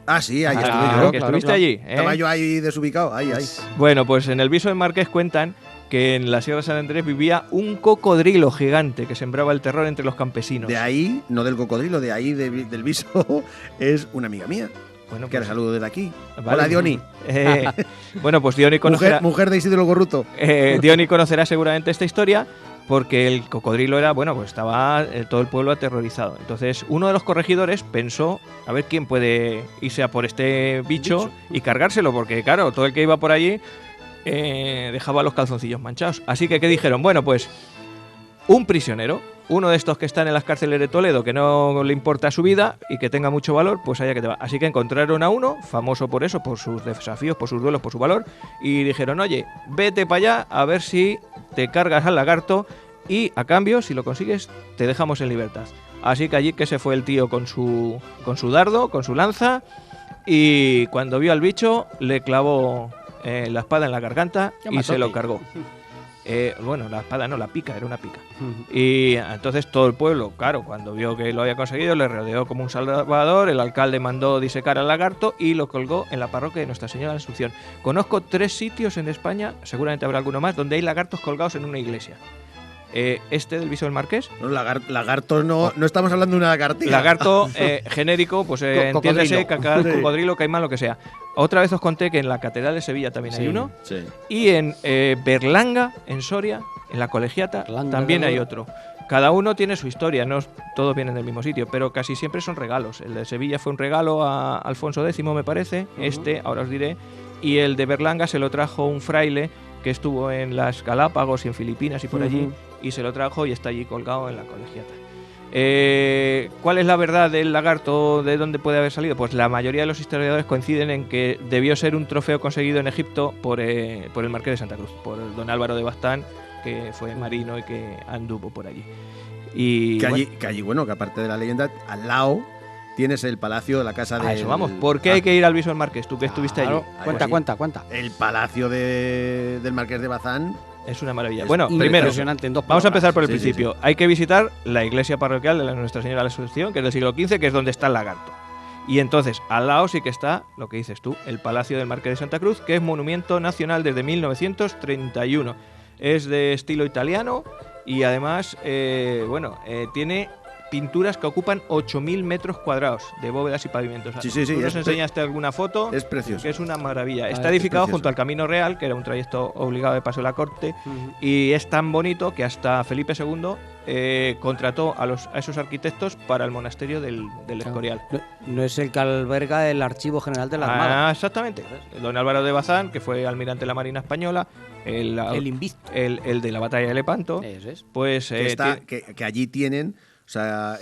Ah, sí, ahí estuve Claro, yo. que claro, estuviste claro. allí. Estaba yo ahí desubicado, ahí. Bueno, pues en el Viso del Marqués cuentan que en la Sierra de San Andrés vivía un cocodrilo gigante que sembraba el terror entre los campesinos. De ahí, no del cocodrilo, de ahí del viso, es una amiga mía, Bueno, que pues, la saludo desde aquí. vale. Hola, Diony. Bueno, pues Diony conocerá, Mujer de Isidro Gorruto. Diony conocerá seguramente esta historia porque el cocodrilo era, bueno, pues estaba todo el pueblo aterrorizado. Entonces, uno de los corregidores pensó a ver quién puede irse a por este bicho y cargárselo, porque claro, todo el que iba por allí dejaba los calzoncillos manchados. Así que, ¿qué dijeron? Bueno, pues un prisionero, uno de estos que están en las cárceles de Toledo, que no le importa su vida y que tenga mucho valor, pues allá que te va. Así que encontraron a uno, famoso por eso, por sus desafíos, por sus duelos, por su valor, y dijeron, oye, vete para allá a ver si te cargas al lagarto y a cambio, si lo consigues, te dejamos en libertad. Así que allí que se fue el tío con su dardo, con su lanza, y cuando vio al bicho le clavó la espada en la garganta Qué y se matote. lo cargó. Bueno, la espada no, la pica, era una pica. Y entonces todo el pueblo, claro, cuando vio que lo había conseguido, le rodeó como un salvador, el alcalde mandó disecar al lagarto y lo colgó en la parroquia de Nuestra Señora de la Asunción. Conozco 3 sitios en España, seguramente habrá alguno más, donde hay lagartos colgados en una iglesia. Este del Viso del Marqués, No, lagartos no estamos hablando de una lagartija. lagarto genérico, pues entiéndese, cacal, Sí. cocodrilo, caimán, lo que sea. Otra vez os conté que en la Catedral de Sevilla también hay Sí. uno. Sí. Y en Berlanga, en Soria, en la Colegiata, Berlanga, también hay Berlanga. otro. Cada uno tiene su historia, no todos vienen del mismo sitio, pero casi siempre son regalos. El de Sevilla fue un regalo a Alfonso X, me parece, ahora os diré, y el de Berlanga se lo trajo un fraile que estuvo en las Galápagos y en Filipinas y por allí, y se lo trajo y está allí colgado en la Colegiata. ¿Cuál es la verdad del lagarto? ¿De dónde puede haber salido? Pues la mayoría de los historiadores coinciden en que debió ser un trofeo conseguido en Egipto por el Marqués de Santa Cruz, por el don Álvaro de Baztán, que fue marino y que anduvo por allí. Y Que allí, bueno, que aparte de la leyenda, al lado tienes el palacio de la casa de. a eso vamos. ¿Por qué hay que ir al Viso del Marqués? Tú que estuviste allí. Claro. Cuenta. El palacio del Marqués de Bazán. Es una maravilla. Es bueno, primero, impresionante en 2 vamos a empezar por el Sí, sí, principio. Hay que visitar la iglesia parroquial de la Nuestra Señora de la Asunción, que es del siglo XV, que es donde está el lagarto. Y entonces, al lado sí que está, lo que dices tú, el Palacio del Marqués de Santa Cruz, que es monumento nacional desde 1931. Es de estilo italiano y además, tiene pinturas que ocupan 8.000 metros cuadrados de bóvedas y pavimentos. Sí, ¿Tú nos es enseñaste alguna foto? Es precioso. Que es una maravilla. Está es edificado precioso. junto al Camino Real, que era un trayecto obligado de paso de la corte, y es tan bonito que hasta Felipe II contrató a esos arquitectos para el monasterio del Escorial. No es el que alberga el Archivo General de la Armada. Exactamente. Don Álvaro de Bazán, que fue almirante de la Marina Española, El Invicto. el de la batalla de Lepanto, Eso es. pues Que allí tienen. O sea,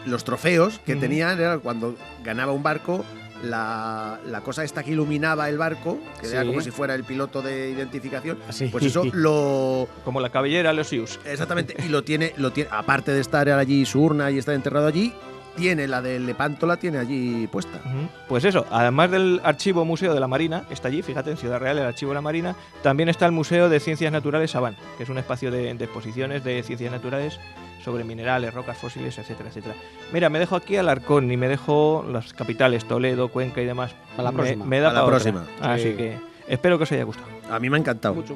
los trofeos que tenían era cuando ganaba un barco, la cosa esta que iluminaba el barco, que era Sí. como si fuera el piloto de identificación, Así. pues eso lo. como la cabellera Losius. Exactamente, y lo tiene, aparte de estar allí su urna y estar enterrado allí, tiene la de Lepanto, la tiene allí puesta. Ujú. Pues eso, además del Archivo Museo de la Marina, que está allí, fíjate, en Ciudad Real, el Archivo de la Marina, también está el Museo de Ciencias Naturales Sabán, que es un espacio de exposiciones de ciencias naturales sobre minerales, rocas fósiles, etcétera, etcétera. Mira, me dejo aquí Alarcón y me dejo las capitales, Toledo, Cuenca y demás. Para la próxima. Me da Para la para otra. próxima. Así Sí. que espero que os haya gustado. A mí me ha encantado. Mucho.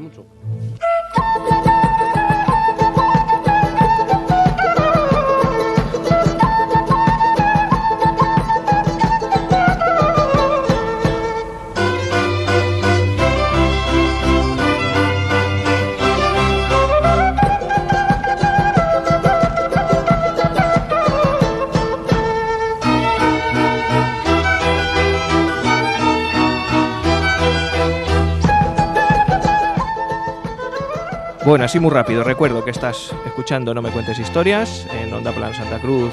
Bueno, así muy rápido, recuerdo que estás escuchando No me cuentes historias en Onda Plan Santa Cruz,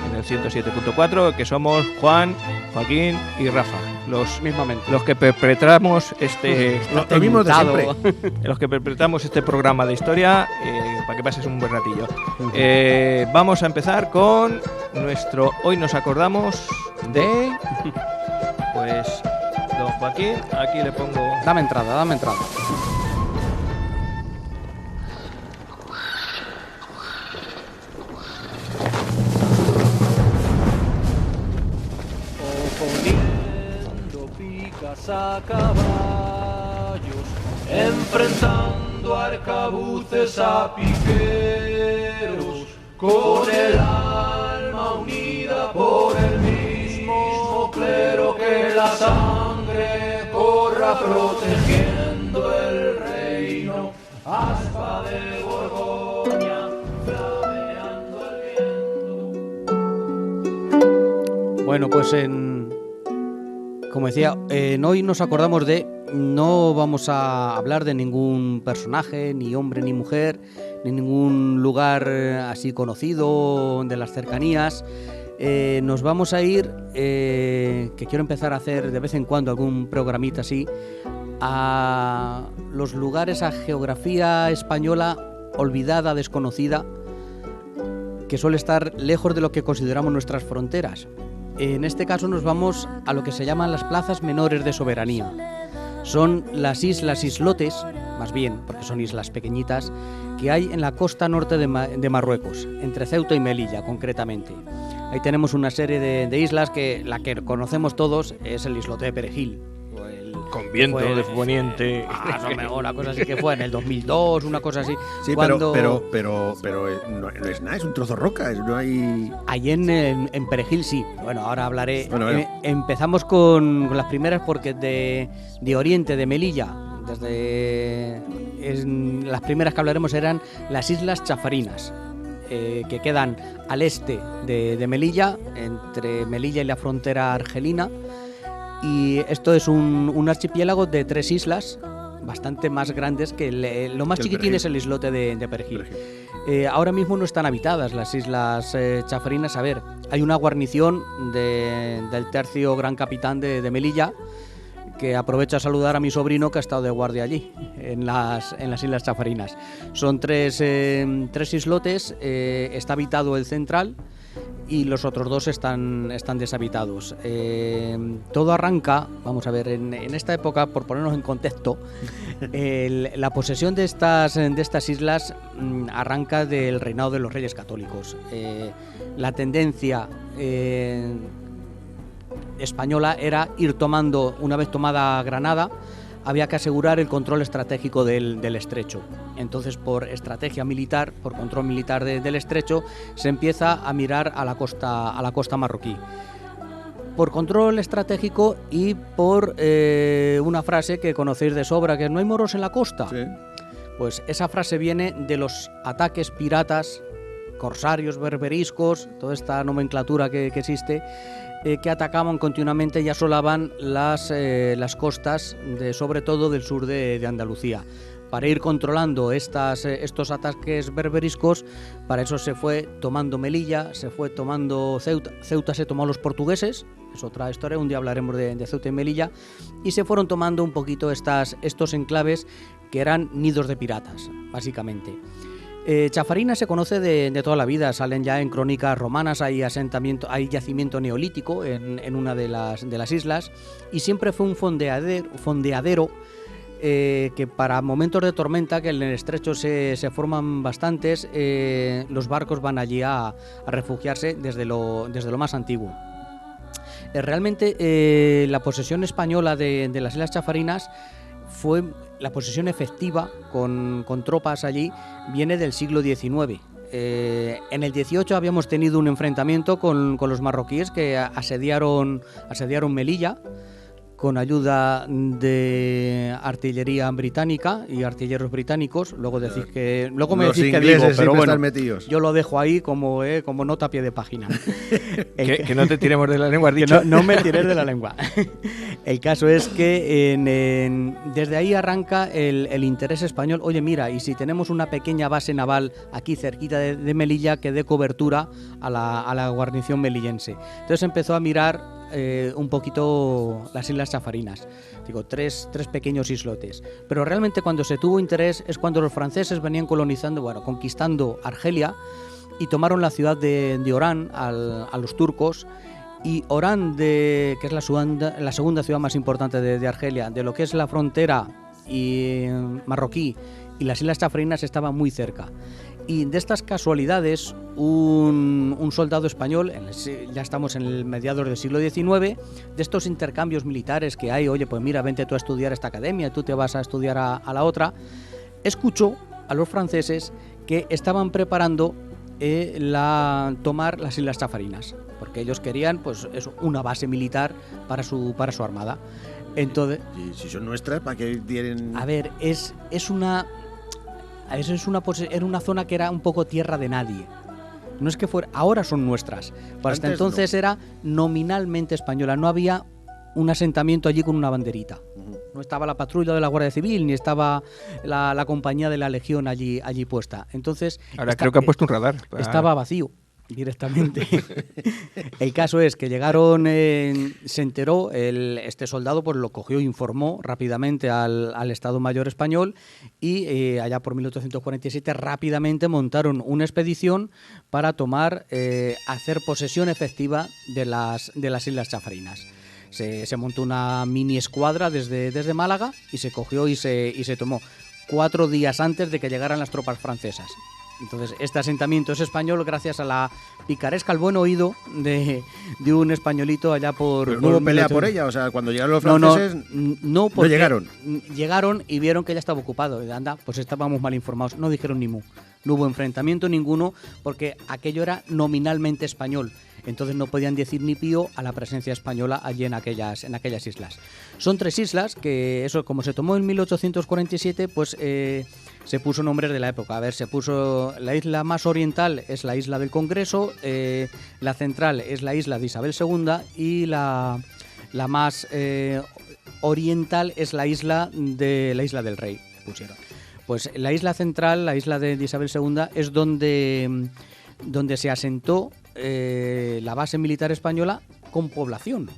en el 107.4, que somos Juan, Joaquín y Rafa, los que perpetramos Lo mismo de siempre. los que perpetramos este programa de historia, para que pases un buen ratillo. Vamos a empezar con nuestro Hoy nos acordamos de... Pues, don Joaquín, aquí le pongo... Dame entrada. A caballos, enfrentando arcabuces a piqueros, con el alma unida por el mismo clero, que la sangre corra protegiendo el reino, aspa de Borgoña, flameando el viento. Bueno, pues como decía, hoy nos acordamos no vamos a hablar de ningún personaje, ni hombre ni mujer, ni ningún lugar así conocido de las cercanías. Nos vamos a ir, que quiero empezar a hacer de vez en cuando algún programita así, a los lugares, a geografía española olvidada, desconocida, que suele estar lejos de lo que consideramos nuestras fronteras. En este caso nos vamos a lo que se llaman las plazas menores de soberanía. Son las islotes, más bien, porque son islas pequeñitas, que hay en la costa norte de Marruecos, entre Ceuta y Melilla concretamente. Ahí tenemos una serie de islas que la que conocemos todos es el islote de Perejil. Con viento de poniente. Una cosa así que fue en el 2002, una cosa así. Sí, cuando... pero no es nada, es un trozo de roca, no hay... Ahí en Perejil sí. Bueno, ahora hablaré. Bueno. Empezamos con las primeras porque de Oriente, de Melilla, las primeras que hablaremos eran las Islas Chafarinas, que quedan al este de Melilla, entre Melilla y la frontera argelina. Y esto es un archipiélago de 3 islas, bastante más grandes que lo más chiquitín es el islote de Perejil. Ahora mismo no están habitadas las islas Chafarinas. A ver, hay una guarnición del tercio Gran Capitán de Melilla, que aprovecho a saludar a mi sobrino que ha estado de guardia allí, en las Islas Chafarinas. Son 3 islotes, está habitado el central, y los otros 2 están deshabitados. Todo arranca, vamos a ver, en esta época, por ponernos en contexto, la posesión de estas islas arranca del reinado de los Reyes Católicos. La tendencia española era ir tomando, una vez tomada Granada, había que asegurar el control estratégico del estrecho. Entonces, por estrategia militar, por control militar del estrecho, se empieza a mirar a la costa marroquí. Por control estratégico y por una frase que conocéis de sobra, que es: no hay moros en la costa. Sí. Pues esa frase viene de los ataques piratas, corsarios, berberiscos, toda esta nomenclatura que existe, que atacaban continuamente y asolaban las costas, sobre todo del sur de Andalucía. Para ir controlando estos ataques berberiscos, para eso se fue tomando Melilla, se fue tomando Ceuta. Ceuta se tomó a los portugueses, es otra historia, un día hablaremos de Ceuta y Melilla, y se fueron tomando un poquito estos enclaves que eran nidos de piratas, básicamente. Chafarinas se conoce de toda la vida, salen ya en crónicas romanas, hay yacimiento neolítico en una de las islas, y siempre fue un fondeadero que para momentos de tormenta, que en el estrecho se forman bastantes, los barcos van allí a refugiarse desde lo más antiguo. Realmente la posesión española de las Islas Chafarinas fue la posesión efectiva con tropas allí, viene del siglo XIX. En el XVIII habíamos tenido un enfrentamiento con los marroquíes que asediaron Melilla con ayuda de artillería británica y artilleros británicos. Luego decís que luego me Los decís que ingleses digo, pero siempre bueno, están metidos. yo lo dejo ahí como nota a pie de página. Que no te tiremos de la lengua, has Que dicho. no me tires de la lengua. El caso es que desde ahí arranca el interés español. Oye, mira, y si tenemos una pequeña base naval aquí cerquita de Melilla que dé cobertura a la guarnición melillense. Entonces empezó a mirar un poquito las Islas Chafarinas. Digo, tres pequeños islotes. Pero realmente cuando se tuvo interés es cuando los franceses venían conquistando Argelia y tomaron la ciudad de Orán a los turcos. Y Orán, que es la segunda ciudad más importante de Argelia, de lo que es la frontera marroquí y las Islas Chafarinas, estaba muy cerca. Y de estas casualidades, un soldado español, ya estamos en el mediados del siglo XIX, de estos intercambios militares que hay, oye, pues mira, vente tú a estudiar a esta academia, tú te vas a estudiar a la otra, escuchó a los franceses que estaban preparando tomar las Islas Chafarinas, porque ellos querían pues una base militar para su armada. Entonces, ¿Y si son nuestras, para qué tienen...? a ver, era una zona que era un poco tierra de nadie. No es que fuera, ahora son nuestras. Pero hasta Antes entonces era nominalmente española. No había un asentamiento allí con una banderita. No estaba la patrulla de la Guardia Civil, ni estaba la compañía de la Legión allí puesta. Entonces, Ahora creo que han puesto un radar. estaba vacío directamente. El caso es que llegaron, se enteró, este soldado pues lo cogió, informó rápidamente al Estado Mayor español y allá por 1847 rápidamente montaron una expedición para hacer posesión efectiva de las Islas Chafarinas. Se montó una mini escuadra desde Málaga y se cogió y se tomó 4 días antes de que llegaran las tropas francesas. Entonces, este asentamiento es español gracias a la picaresca, al buen oído de un españolito allá por... Pero no hubo pelea por ella, o sea, cuando llegaron los franceses no llegaron. llegaron. Llegaron y vieron que ya estaba ocupado. Anda, pues estábamos mal informados. No dijeron ni mu. No hubo enfrentamiento ninguno porque aquello era nominalmente español. Entonces no podían decir ni pío a la presencia española allí en aquellas islas. Son 3 islas que, eso, como se tomó en 1847, pues se puso nombres de la época. A ver, se puso la isla más oriental es la isla del Congreso, la central es la isla de Isabel II y la más oriental es la isla del Rey, pusieron. Pues la isla central, la isla de Isabel II, es donde se asentó la base militar española con población.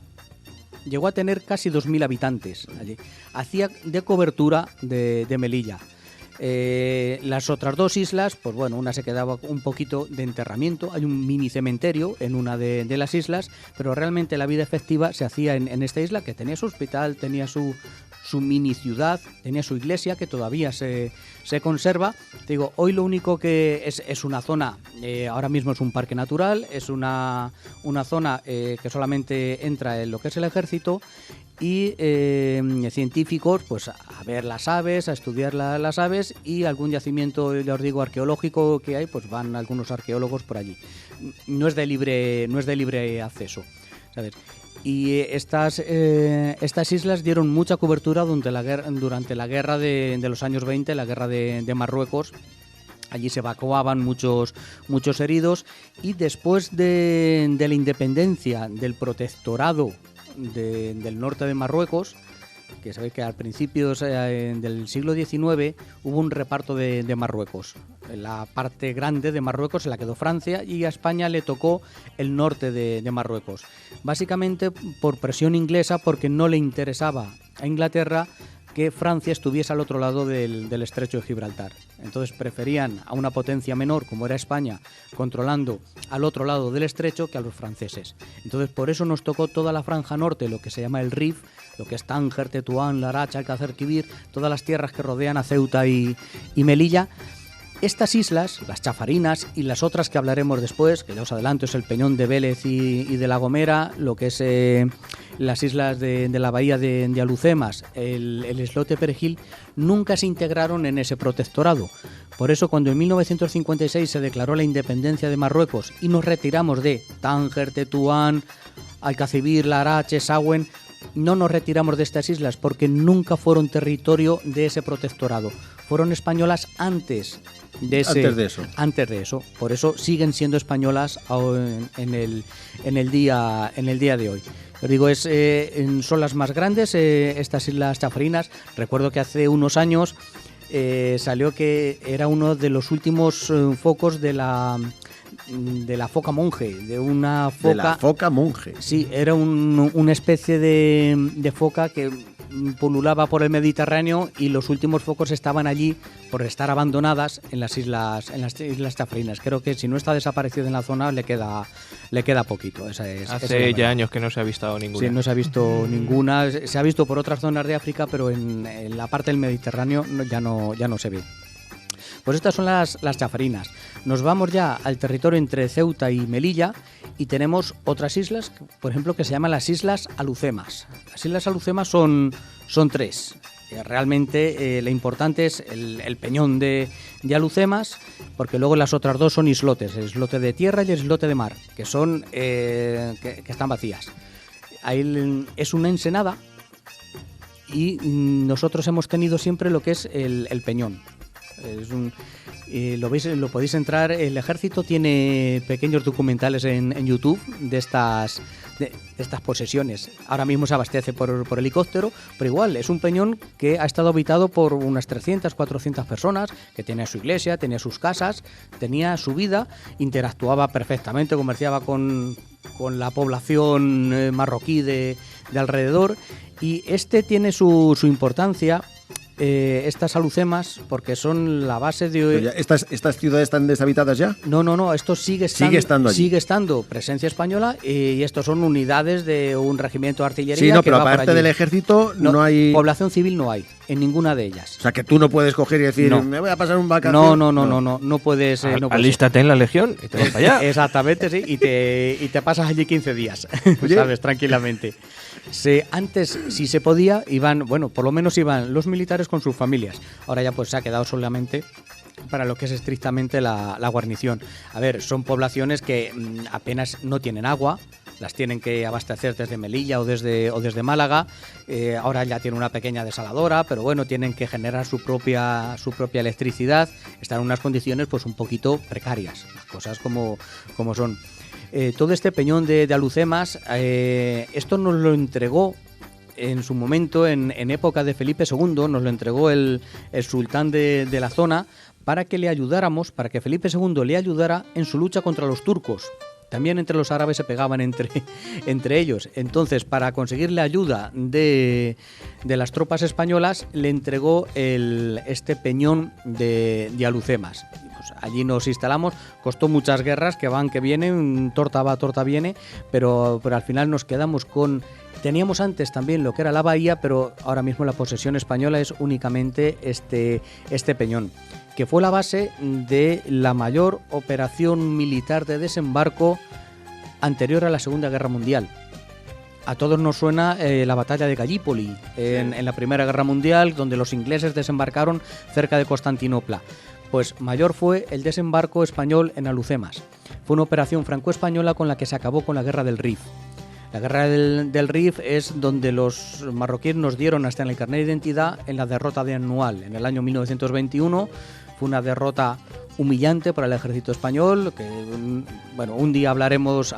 Llegó a tener casi 2.000 habitantes allí. Hacía de cobertura de Melilla. Las otras 2 islas, pues bueno, una se quedaba un poquito de enterramiento. Hay un mini cementerio en una de las islas, pero realmente la vida efectiva se hacía en esta isla, que tenía su hospital, tenía su mini ciudad, tenía su iglesia, que todavía se conserva. Te digo, hoy lo único que es una zona, ahora mismo es un parque natural, es una zona que solamente entra en lo que es el ejército y científicos pues a ver las aves, a estudiar las aves, y algún yacimiento, ya os digo, arqueológico que hay, pues van algunos arqueólogos por allí. No es de libre acceso, ¿sabes? Y estas islas dieron mucha cobertura durante la guerra de los años 20, la guerra de Marruecos. Allí se evacuaban muchos heridos, y después de la independencia del protectorado del norte de Marruecos, que sabéis que al principio del siglo XIX hubo un reparto de Marruecos. La parte grande de Marruecos se la quedó Francia y a España le tocó el norte de Marruecos. Básicamente por presión inglesa, porque no le interesaba a Inglaterra que Francia estuviese al otro lado del estrecho de Gibraltar. Entonces preferían a una potencia menor como era España controlando al otro lado del estrecho que a los franceses. Entonces por eso nos tocó toda la franja norte, lo que se llama el Rif, lo que es Tánger, Tetuán, Laracha, Alcácer Quibir, todas las tierras que rodean a Ceuta y Melilla. Estas islas, las Chafarinas y las otras que hablaremos después, que ya os adelanto, es el Peñón de Vélez y de La Gomera, lo que es las islas de la bahía de Alucemas, el islote Perejil, nunca se integraron en ese protectorado. Por eso cuando en 1956 se declaró la independencia de Marruecos y nos retiramos de Tánger, Tetuán, Alcacibir, Larache, Sawen, no nos retiramos de estas islas porque nunca fueron territorio de ese protectorado. Fueron españolas antes de eso. Por eso siguen siendo españolas en el día de hoy. Os digo, son las más grandes, estas islas Chafarinas. Recuerdo que hace unos años salió que era uno de los últimos focos de la foca monje, de una foca... De la foca monje. Sí, era una especie de foca que pululaba por el Mediterráneo y los últimos focos estaban allí por estar abandonadas en las islas Chafarinas. Creo que si no está desaparecido en la zona le queda poquito. Hace ya años que no se ha visto ninguna. Sí, no se ha visto ninguna. Se ha visto por otras zonas de África, pero en la parte del Mediterráneo ya no se ve. Pues estas son las Chafarinas. Nos vamos ya al territorio entre Ceuta y Melilla y tenemos otras islas, por ejemplo, que se llaman las Islas Alucemas. Las Islas Alucemas son 3. Realmente lo importante es el peñón de Alucemas, porque luego las otras 2 son islotes, el islote de tierra y el islote de mar, que son que están vacías. Ahí es una ensenada y nosotros hemos tenido siempre lo que es el peñón. Lo podéis entrar. El ejército tiene pequeños documentales en YouTube de estas posesiones. Ahora mismo se abastece por helicóptero, pero igual es un peñón que ha estado habitado por unas 300, 400 personas, que tenía su iglesia, tenía sus casas, tenía su vida, interactuaba perfectamente, comerciaba con la población marroquí de alrededor, y tiene su importancia. Estas Alucemas, porque son la base de... ¿Estas ciudades están deshabitadas ya? No, esto sigue estando presencia española, y estos son unidades de un regimiento de artillería. Sí, no, que pero va aparte del ejército no hay... Población civil no hay, en ninguna de ellas. O sea, que tú no puedes coger y decir, no. Me voy a pasar un vacación. No puedes... Alístate en la legión y te vas para allá. Exactamente, sí, y te pasas allí 15 días, ¿sabes? Tranquilamente. Antes, si se podía, por lo menos iban los militares con sus familias. Ahora ya pues se ha quedado solamente para lo que es estrictamente la guarnición. A ver, son poblaciones que apenas no tienen agua, las tienen que abastecer desde Melilla o desde Málaga. Ahora ya tienen una pequeña desaladora, pero bueno, tienen que generar su propia electricidad. Están en unas condiciones pues un poquito precarias, las cosas como son. Todo este peñón de Alucemas, esto nos lo entregó en su momento, en época de Felipe II, nos lo entregó el sultán de la zona para que le ayudáramos, para que Felipe II le ayudara en su lucha contra los turcos. También entre los árabes se pegaban entre ellos. Entonces, para conseguir la ayuda de las tropas españolas, le entregó este peñón de Alucemas. Pues allí nos instalamos, costó muchas guerras, que van, que vienen, torta va, torta viene, pero al final nos quedamos con... Teníamos antes también lo que era la bahía, pero ahora mismo la posesión española es únicamente este peñón, que fue la base de la mayor operación militar de desembarco anterior a la Segunda Guerra Mundial. A todos nos suena la batalla de Gallipoli en la Primera Guerra Mundial, donde los ingleses desembarcaron cerca de Constantinopla. Pues mayor fue el desembarco español en Alucemas. Fue una operación franco-española con la que se acabó con la Guerra del Rif. La Guerra del Rif es donde los marroquíes nos dieron hasta en el carnet de identidad en la derrota de Anual en el año 1921. Fue una derrota humillante para el ejército español, que un día hablaremos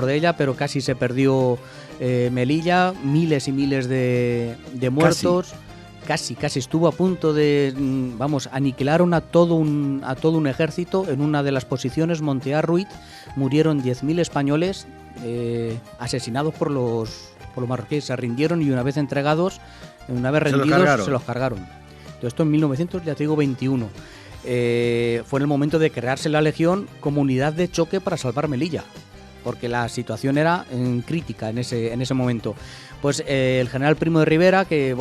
de ella, pero casi se perdió Melilla, miles y miles de muertos. Casi estuvo a punto de, aniquilaron a todo un ejército. En una de las posiciones, Montearruit, murieron 10.000 españoles asesinados por los marroquíes. Se rindieron y una vez rendidos, se los cargaron. Todo esto en 1921. Fue en el momento de crearse la Legión como unidad de choque para salvar Melilla, porque la situación era crítica en ese momento. Pues el general Primo de Rivera, que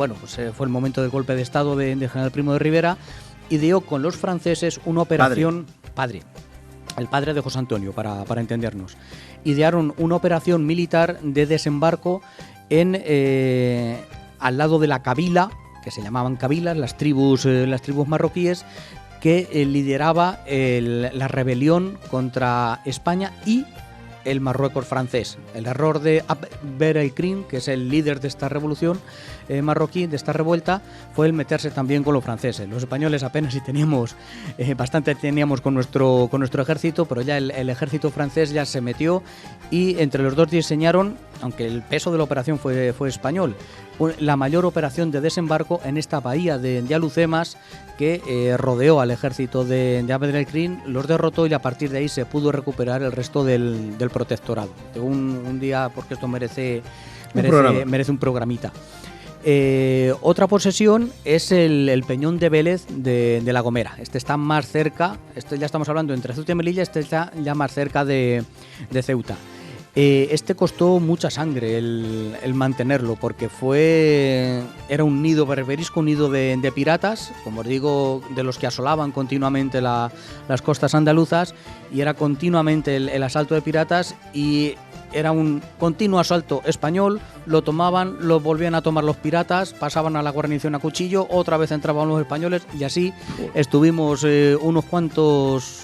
fue el momento del golpe de estado del general Primo de Rivera, ideó con los franceses una operación... El padre de José Antonio, para entendernos. Idearon una operación militar de desembarco al lado de la Kabila, que se llamaban Kabilas, las tribus marroquíes, que lideraba la rebelión contra España y el Marruecos francés. El error de Abd el-Krim, que es el líder de esta revolución marroquí, de esta revuelta, fue el meterse también con los franceses. Los españoles apenas si teníamos, bastante teníamos con nuestro ejército, pero ya el ejército francés ya se metió y entre los dos diseñaron, aunque el peso de la operación fue español, la mayor operación de desembarco en esta bahía de Alhucemas que rodeó al ejército de Abd el-Krim, los derrotó y a partir de ahí se pudo recuperar el resto del protectorado. Un día, porque esto merece un programita. Otra posesión es el Peñón de Vélez de La Gomera. Este está más cerca, ya estamos hablando entre Ceuta y Melilla, este está ya más cerca de Ceuta. Este costó mucha sangre el mantenerlo porque era un nido berberisco, un nido de piratas, como os digo, de los que asolaban continuamente las costas andaluzas, y era continuamente el asalto de piratas y era un continuo asalto español, lo tomaban, lo volvían a tomar los piratas, pasaban a la guarnición a cuchillo, otra vez entraban los españoles y así estuvimos unos cuantos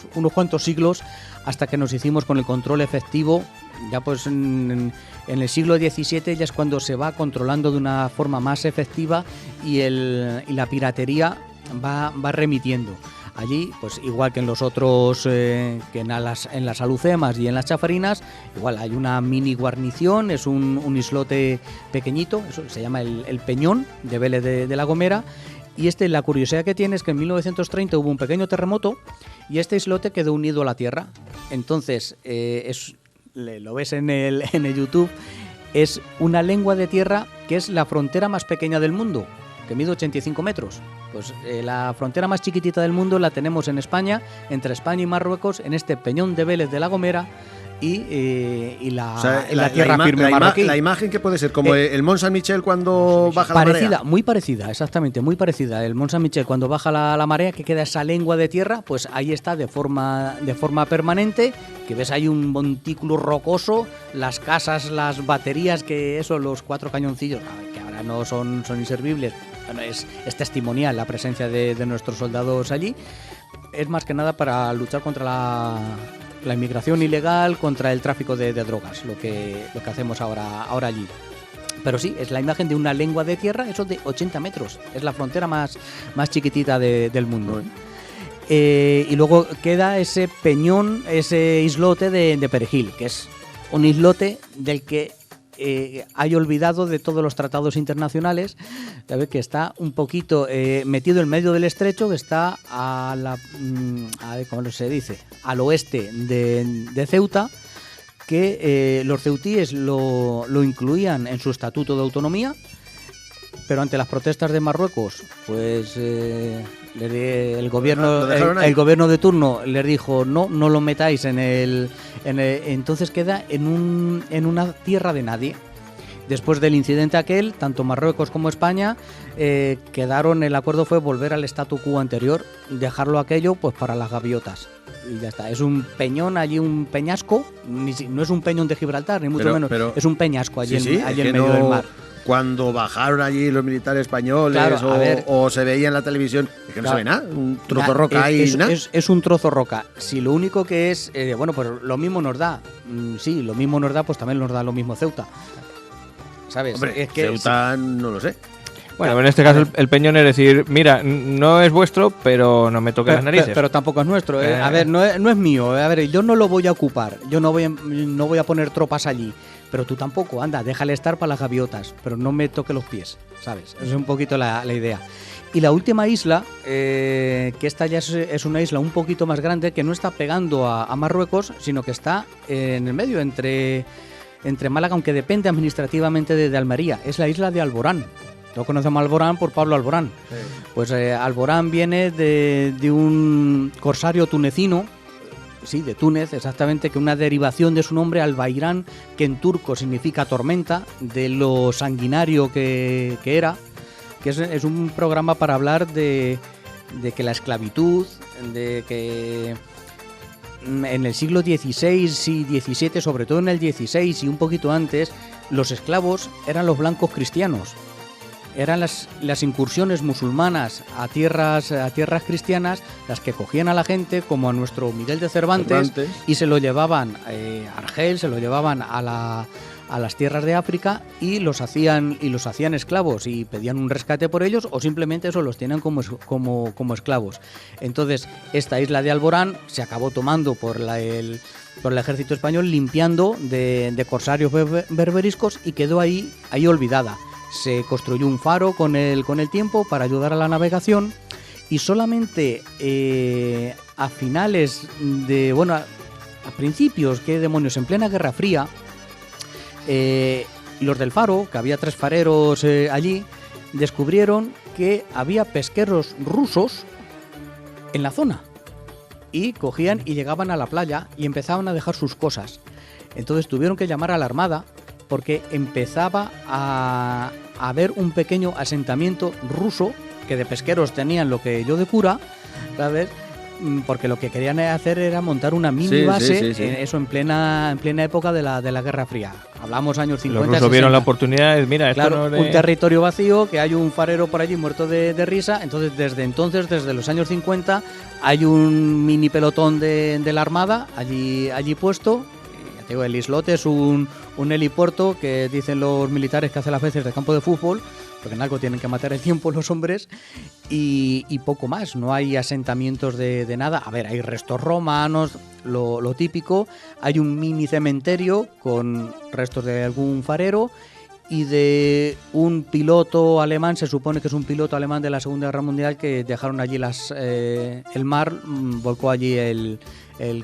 siglos hasta que nos hicimos con el control efectivo. Ya pues en el siglo XVII ya es cuando se va controlando de una forma más efectiva y la piratería va remitiendo. Allí, pues igual que en los otros, que en las Alhucemas y en las Chafarinas, igual hay una mini guarnición, es un islote pequeñito, eso se llama el Peñón de Vélez de La Gomera. Y la curiosidad que tiene es que en 1930 hubo un pequeño terremoto y este islote quedó unido a la tierra. Entonces, lo ves en el YouTube, es una lengua de tierra que es la frontera más pequeña del mundo, que mide 85 metros. Pues la frontera más chiquitita del mundo la tenemos en España, entre España y Marruecos, en este Peñón de Vélez de La Gomera y la tierra firme marroquí. La imagen que puede ser como el Mont Saint-Michel cuando baja la marea. Muy parecida, exactamente, muy parecida. El Mont Saint-Michel cuando baja la marea, que queda esa lengua de tierra, pues ahí está de forma permanente, que ves ahí un montículo rocoso, las casas, las baterías, que eso, los 4 cañoncillos, que ahora no son inservibles. Bueno, es testimonial la presencia de nuestros soldados allí. Es más que nada para luchar contra la inmigración ilegal, contra el tráfico de drogas, lo que hacemos ahora allí. Pero sí, es la imagen de una lengua de tierra, eso de 80 metros. Es la frontera más chiquitita del mundo. Y luego queda ese peñón, ese islote de Perejil, que es un islote del que hay olvidado de todos los tratados internacionales, ¿sabes? Que está un poquito metido en medio del estrecho, que está ¿cómo se dice? Al oeste de Ceuta, que los ceutíes lo incluían en su estatuto de autonomía, pero ante las protestas de Marruecos, pues el gobierno de turno les dijo no lo metáis entonces queda en una tierra de nadie. Después del incidente aquel, tanto Marruecos como España quedaron, el acuerdo fue volver al statu quo anterior, dejarlo aquello pues para las gaviotas. Y ya está, es un peñón allí, un peñasco, no es un peñón de Gibraltar, ni mucho menos, es un peñasco allí, allí en medio del mar. Cuando bajaron allí los militares españoles, claro, o se veía en la televisión, es que no se ve nada, un trozo roca ahí. Es un trozo roca. Si lo único que es, pues lo mismo nos da, sí, lo mismo nos da, pues también nos da lo mismo Ceuta. ¿Sabes? Hombre, es que Ceuta no lo sé. Bueno, en este caso el peñón es decir, mira, no es vuestro, pero no me toques las narices. Pero tampoco es nuestro. A ver, no es mío. A ver, yo no lo voy a ocupar. Yo no voy a poner tropas allí. Pero tú tampoco, anda, déjale estar para las gaviotas, pero no me toque los pies, ¿sabes? Esa es un poquito la idea. Y la última isla, que esta ya es una isla un poquito más grande, que no está pegando a Marruecos, sino que está en el medio, entre Málaga, aunque depende administrativamente de Almería. Es la isla de Alborán. Lo conocemos Alborán por Pablo Alborán. Sí. Pues Alborán viene de un corsario tunecino, sí, de Túnez, exactamente, que una derivación de su nombre, Albairán, que en turco significa tormenta, de lo sanguinario que era, que es un programa para hablar de que la esclavitud, de que en el siglo XVI y XVII, sobre todo en el XVI y un poquito antes, los esclavos eran los blancos cristianos. eran las incursiones musulmanas a tierras cristianas las que cogían a la gente, como a nuestro Miguel de Cervantes. Y se lo llevaban a Argel, se lo llevaban a las tierras de África y los hacían esclavos y pedían un rescate por ellos, o simplemente eso, los tenían como esclavos. Entonces esta isla de Alborán se acabó tomando por el ejército español, limpiando de corsarios berberiscos, y quedó ahí olvidada. Se construyó un faro con el tiempo para ayudar a la navegación, y solamente a finales de, bueno, a principios, qué demonios, en plena Guerra Fría, los del faro, que había 3 fareros allí, descubrieron que había pesqueros rusos en la zona, y cogían y llegaban a la playa y empezaban a dejar sus cosas. Entonces tuvieron que llamar a la Armada, porque empezaba a haber un pequeño asentamiento ruso, que de pesqueros tenían lo que yo de cura, ¿sabes? Porque lo que querían hacer era montar una mini base, eso en plena época de la Guerra Fría. Hablamos años 50. Los rusos 60. vieron la oportunidad, mira, claro, esto no un territorio vacío, que hay un farero por allí muerto de risa. Entonces, desde los años 50, hay un mini pelotón de la Armada allí puesto. Ya te digo, el islote es un helipuerto que dicen los militares que hace las veces de campo de fútbol, porque en algo tienen que matar el tiempo los hombres, y poco más. No hay asentamientos de nada. A ver, hay restos romanos, lo típico. Hay un mini cementerio con restos de algún farero y de un piloto alemán, se supone que es un piloto alemán de la Segunda Guerra Mundial, que dejaron allí el mar, volcó allí el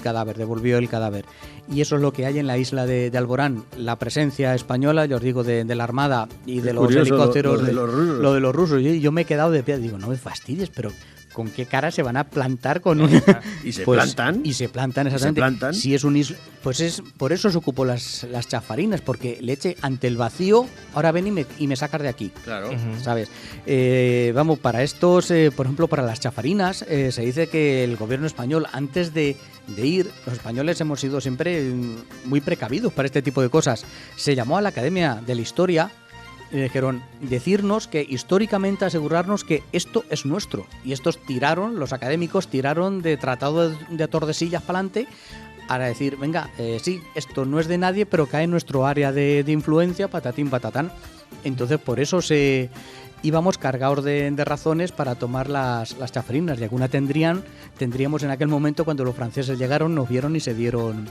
cadáver, devolvió el cadáver. Y eso es lo que hay en la isla de Alborán. La presencia española, yo os digo, de la Armada y de los helicópteros, lo de los rusos. Yo me he quedado de pie, digo, no me fastidies, pero ¿con qué cara se van a plantar con una...? ¿Y se plantan? Y se plantan, exactamente. ¿Se plantan? Si es un pues por eso se ocupó las chafarinas, porque leche, ante el vacío, ahora ven y me sacas de aquí. Claro. ¿Sabes? Vamos, para estos, por ejemplo, para las chafarinas, se dice que el gobierno español, antes de ir, los españoles hemos sido siempre muy precavidos para este tipo de cosas. Se llamó a la Academia de la Historia y dijeron, decirnos que históricamente, asegurarnos que esto es nuestro. Y estos los académicos tiraron de tratado de Tordesillas para adelante, para decir, venga, sí, esto no es de nadie, pero cae en nuestro área de influencia, patatín, patatán. Entonces, por eso íbamos cargados de razones para tomar las chafarinas, y alguna tendríamos en aquel momento, cuando los franceses llegaron, nos vieron y se dieron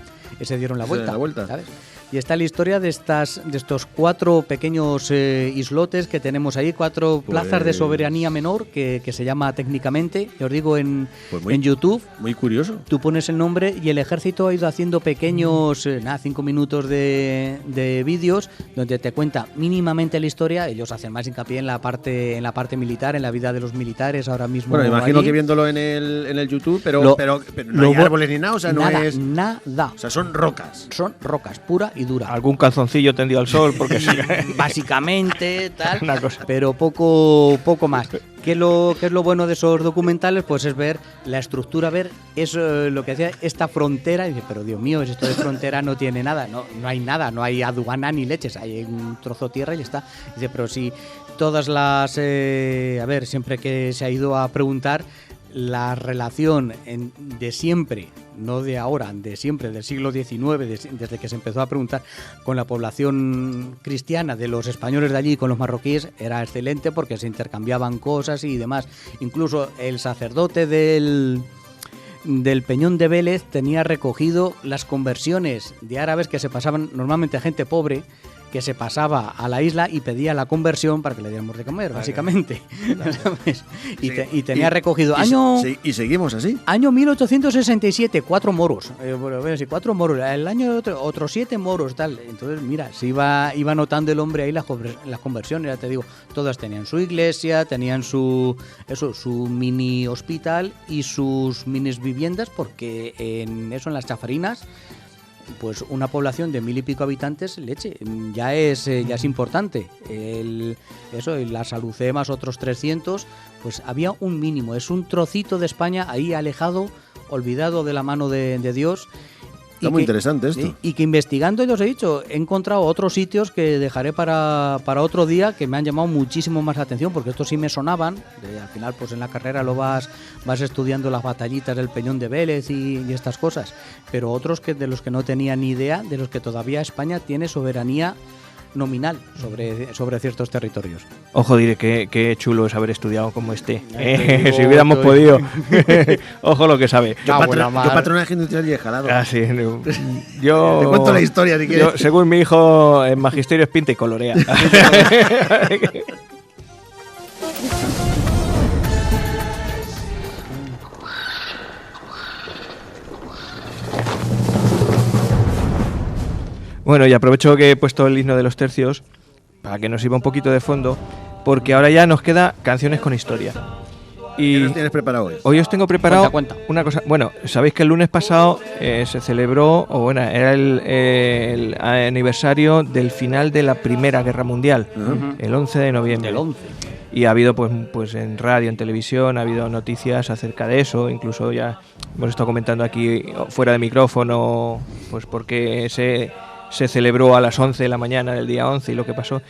la vuelta. ¿Sabes? Y está la historia de estos 4 pequeños islotes que tenemos ahí, 4 plazas de soberanía menor, que se llama técnicamente, os digo, en YouTube. Muy curioso. Tú pones el nombre y el ejército ha ido haciendo pequeños, 5 minutos de vídeos, donde te cuenta mínimamente la historia. Ellos hacen más hincapié en la parte militar, en la vida de los militares ahora mismo. Bueno, imagino allí. Que viéndolo en el YouTube, pero no hay árboles ni nada, o sea, nada, no es... Nada. O sea, son rocas. Son rocas, pura y dura. Algún calzoncillo tendido al sol, porque básicamente, tal, una cosa. Pero poco más. ¿Qué es lo bueno de esos documentales? Pues es ver la estructura, ver eso, lo que hacía esta frontera. Y dice, pero Dios mío, esto de frontera no tiene nada, no hay nada, no hay aduana ni leches, hay un trozo de tierra y ya está. Dice, pero si todas las... siempre que se ha ido a preguntar, la relación de siempre, no de ahora, de siempre, del siglo XIX, desde que se empezó a preguntar con la población cristiana de los españoles de allí con los marroquíes, era excelente, porque se intercambiaban cosas y demás. Incluso el sacerdote del Peñón de Vélez tenía recogido las conversiones de árabes que se pasaban, normalmente gente pobre, que se pasaba a la isla y pedía la conversión para que le diéramos de comer, básicamente. ¿Sabes? Y tenía recogido y seguimos así. Año 1867, 4 moros. 4 moros. El año otros 7 moros, tal. Entonces, mira, se iba notando el hombre ahí las conversiones. Ya te digo, todas tenían su iglesia, tenían su mini hospital y sus mini viviendas, porque en las chafarinas, pues una población de 1000 y pico habitantes, leche, ya es importante. Y las Alucemas, otros 300, pues había un mínimo. Es un trocito de España ahí alejado, olvidado de la mano de Dios. Está muy interesante esto. Y que investigando, ya os he dicho, he encontrado otros sitios que dejaré para otro día que me han llamado muchísimo más la atención, porque estos sí me sonaban. Al final, pues en la carrera lo vas estudiando las batallitas del Peñón de Vélez y estas cosas. Pero otros de los que no tenía ni idea, de los que todavía España tiene soberanía nominal sobre ciertos territorios. Ojo, diré que chulo es haber estudiado como si hubiéramos podido. Ojo lo que sabe. Yo patronaje industrial y jalado. Ah, sí. Yo te cuento la historia si quieres. Según mi hijo, en magisterio es pinta y colorea. Bueno, y aprovecho que he puesto el himno de los tercios para que nos sirva un poquito de fondo, porque ahora ya nos queda canciones con historia. Y ¿qué nos tienes preparado hoy? Hoy os tengo preparado Cuenta. una cosa. Bueno, sabéis que el lunes pasado se celebró, era el aniversario del final de la Primera Guerra Mundial, el 11 de noviembre. El 11. Y ha habido pues en radio, en televisión, ha habido noticias acerca de eso, incluso ya hemos estado comentando aquí fuera de micrófono, pues porque se celebró a las 11 de la mañana del día 11 y lo que pasó.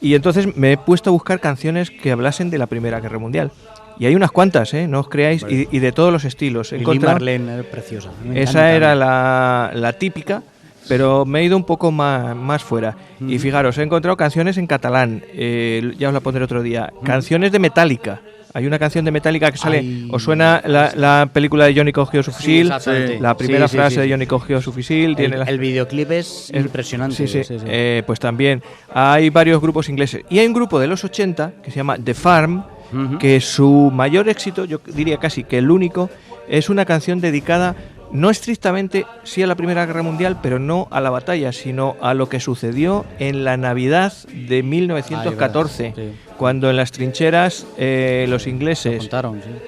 Y entonces me he puesto a buscar canciones que hablasen de la Primera Guerra Mundial. Y hay unas cuantas, no os creáis, vale. y de todos los estilos. Lili Marlene, preciosa. Esa era la típica, pero me he ido un poco más fuera. Y fijaros, he encontrado canciones en catalán, ya os la pondré otro día. Canciones de Metallica. Hay una canción de Metallica que sale, ¿os suena la película de Johnny cogió su fusil? Sí, la primera frase de Johnny cogió su fusil. El videoclip es impresionante. Sí. Pues también hay varios grupos ingleses. Y hay un grupo de los 80 que se llama The Farm, que su mayor éxito, yo diría casi que el único, es una canción dedicada no estrictamente sí a la Primera Guerra Mundial, pero no a la batalla, sino a lo que sucedió en la Navidad de 1914, cuando en las trincheras los ingleses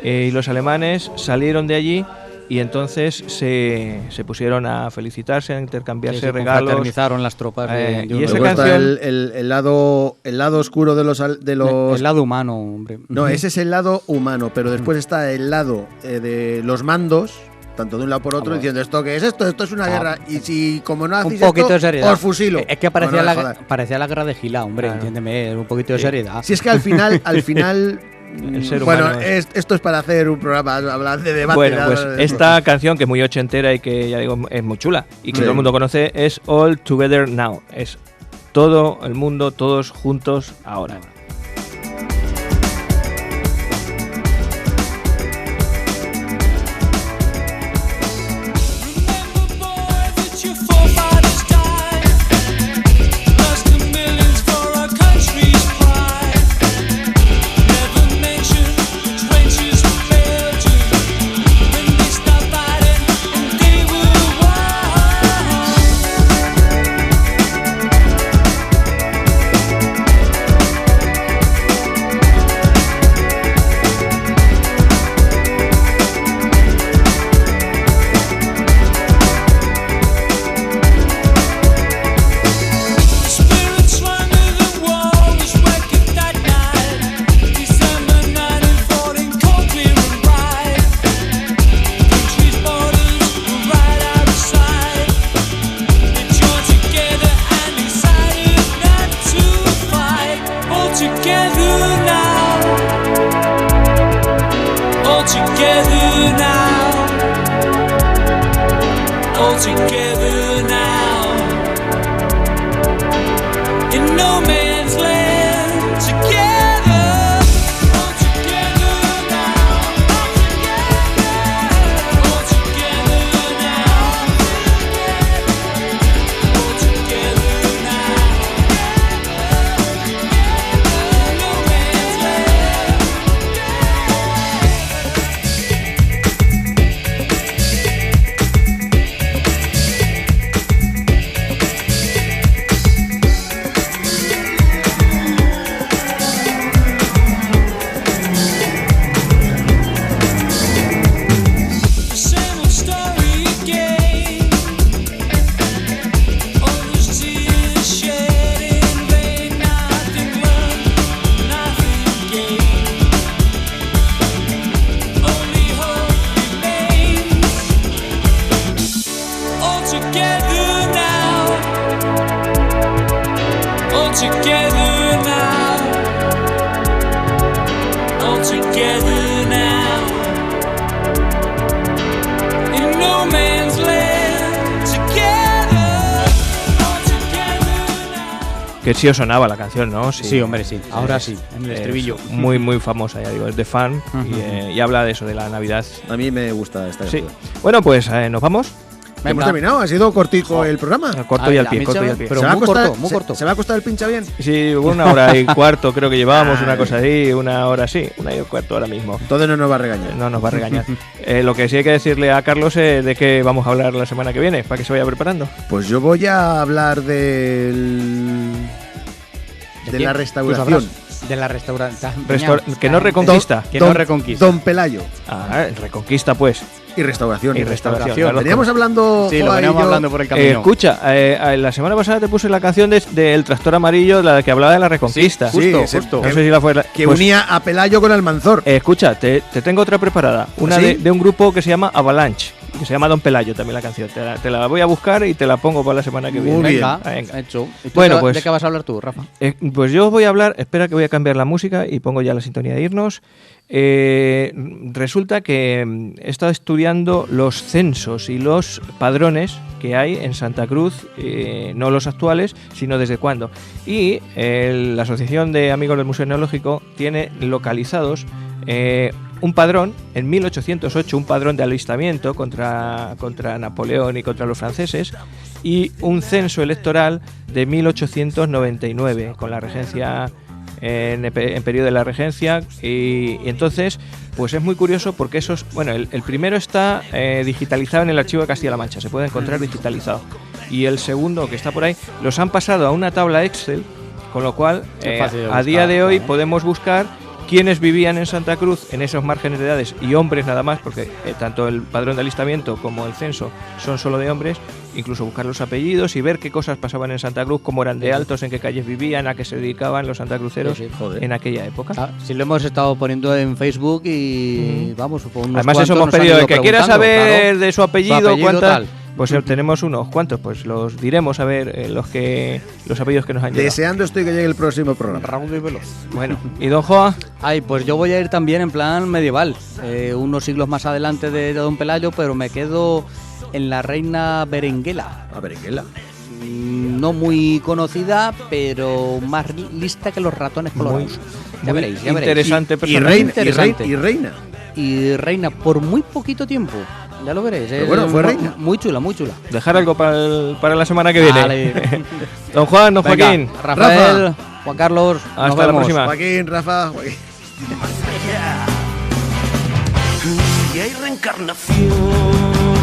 y los alemanes salieron de allí y entonces se pusieron a felicitarse, a intercambiarse regalos. Confraternizaron las tropas. Y esa canción, el lado oscuro de los el lado humano, hombre. No, ese es el lado humano, pero después está el lado de los mandos, tanto de un lado por otro, diciendo ¿esto qué es esto? Esto es una guerra. Y si como no hacéis un poquito esto, de seriedad. os fusilo. Es que parecía la guerra de Gilá, hombre, entiéndeme, un poquito de seriedad. Si es que al final el ser humano esto es para hacer un programa, hablar de debate. Bueno, pues esta canción, que es muy ochentera y que ya digo es muy chula y que todo el mundo conoce, es All Together Now. Es todo el mundo, todos juntos ahora. all together now, all together now, all together now, in no man's land, together, all together now. Que sí os sonaba la canción, ¿no? Sí, hombre, sí. Ahora sí, en el estribillo. Muy, muy famosa, ya digo, es de fan y habla de eso, de la Navidad. A mí me gusta esta Sí. canción. Bueno, pues nos vamos. Hemos terminado, ha sido cortico el programa. Corto y al A pie, mí corto se y me- al pie. pero ¿Se va a muy costar- corto, muy corto. ¿Se va a costar el pincha bien? Sí, 1 hora y 1/4 creo que llevábamos, una cosa así, 1 hora sí, 1 1/4 ahora mismo. Entonces no nos va a regañar. No nos va a regañar. Lo que sí hay que decirle a Carlos es de qué vamos a hablar la semana que viene, para que se vaya preparando. Pues yo voy a hablar de quién? la Tú restauración. sabrás. De la restauración. Que no reconquista. Que no reconquista. Don Pelayo Ah, reconquista pues. y restauración. Y restauración. restauración. claro. Veníamos hablando. Sí, lo Joa y veníamos yo, hablando por el camino. Escucha, la semana pasada te puse la canción del Tractor Amarillo, la que hablaba de la reconquista. Sí, justo. No sé si la fue que pues, unía a Pelayo con Almanzor. escucha, te tengo otra preparada. Una ¿Sí? de un grupo que se llama Avalanche, que se llama Don Pelayo también la canción. Te la voy a buscar y te la pongo para la semana que Muy viene. bien. Venga, Venga. hecho. ¿Y tú Bueno, de- pues- ¿de qué vas a hablar tú, Rafa? Pues yo voy a hablar, espera que voy a cambiar la música y pongo ya la sintonía de irnos. Resulta que he estado estudiando los censos y los padrones que hay en Santa Cruz, no los actuales, sino desde cuándo. Y la Asociación de Amigos del Museo Etnológico tiene localizados un padrón en 1808, un padrón de alistamiento contra Napoleón y contra los franceses, y un censo electoral de 1899 con la regencia en periodo de la regencia, y entonces pues es muy curioso porque esos, bueno, el primero está digitalizado en el archivo de Castilla-La Mancha, se puede encontrar digitalizado, y el segundo que está por ahí los han pasado a una tabla Excel, con lo cual Es fácil de a buscar, día de hoy claro. podemos buscar quiénes vivían en Santa Cruz en esos márgenes de edades, y hombres nada más, porque tanto el padrón de alistamiento como el censo son solo de hombres, incluso buscar los apellidos y ver qué cosas pasaban en Santa Cruz, cómo eran de altos, en qué calles vivían, a qué se dedicaban los santacruceros Sí, sí, joder. en aquella época. Ah, sí, lo hemos estado poniendo en Facebook y vamos, por unos Además eso cuantos hemos nos han pedido, ido el que quiera preguntando, saber claro. de su apellido, cuántas, tal. pues tenemos unos cuantos, pues los diremos a ver los apellidos que nos han llegado. Deseando estoy que llegue el próximo programa. Raudo y veloz. Bueno, y don Joa, Ay, pues yo voy a ir también en plan medieval, unos siglos más adelante de Don Pelayo, pero me quedo en la reina Berenguela. A ver, ¿qué la? No muy conocida, pero más lista que los ratones colorados. Ya muy veréis, ya veréis. interesante Y personaje. reina, Interesante. y reina. Y reina por muy poquito tiempo. Ya lo veréis. Pero bueno, fue mu- reina. Muy chula, muy chula. Dejar algo para la semana que viene. Vale. Don Juan, don Venga, Joaquín. Rafael, Juan Carlos, Hasta nos la vemos. próxima. Joaquín, Rafa. Joaquín. Y hay reencarnación.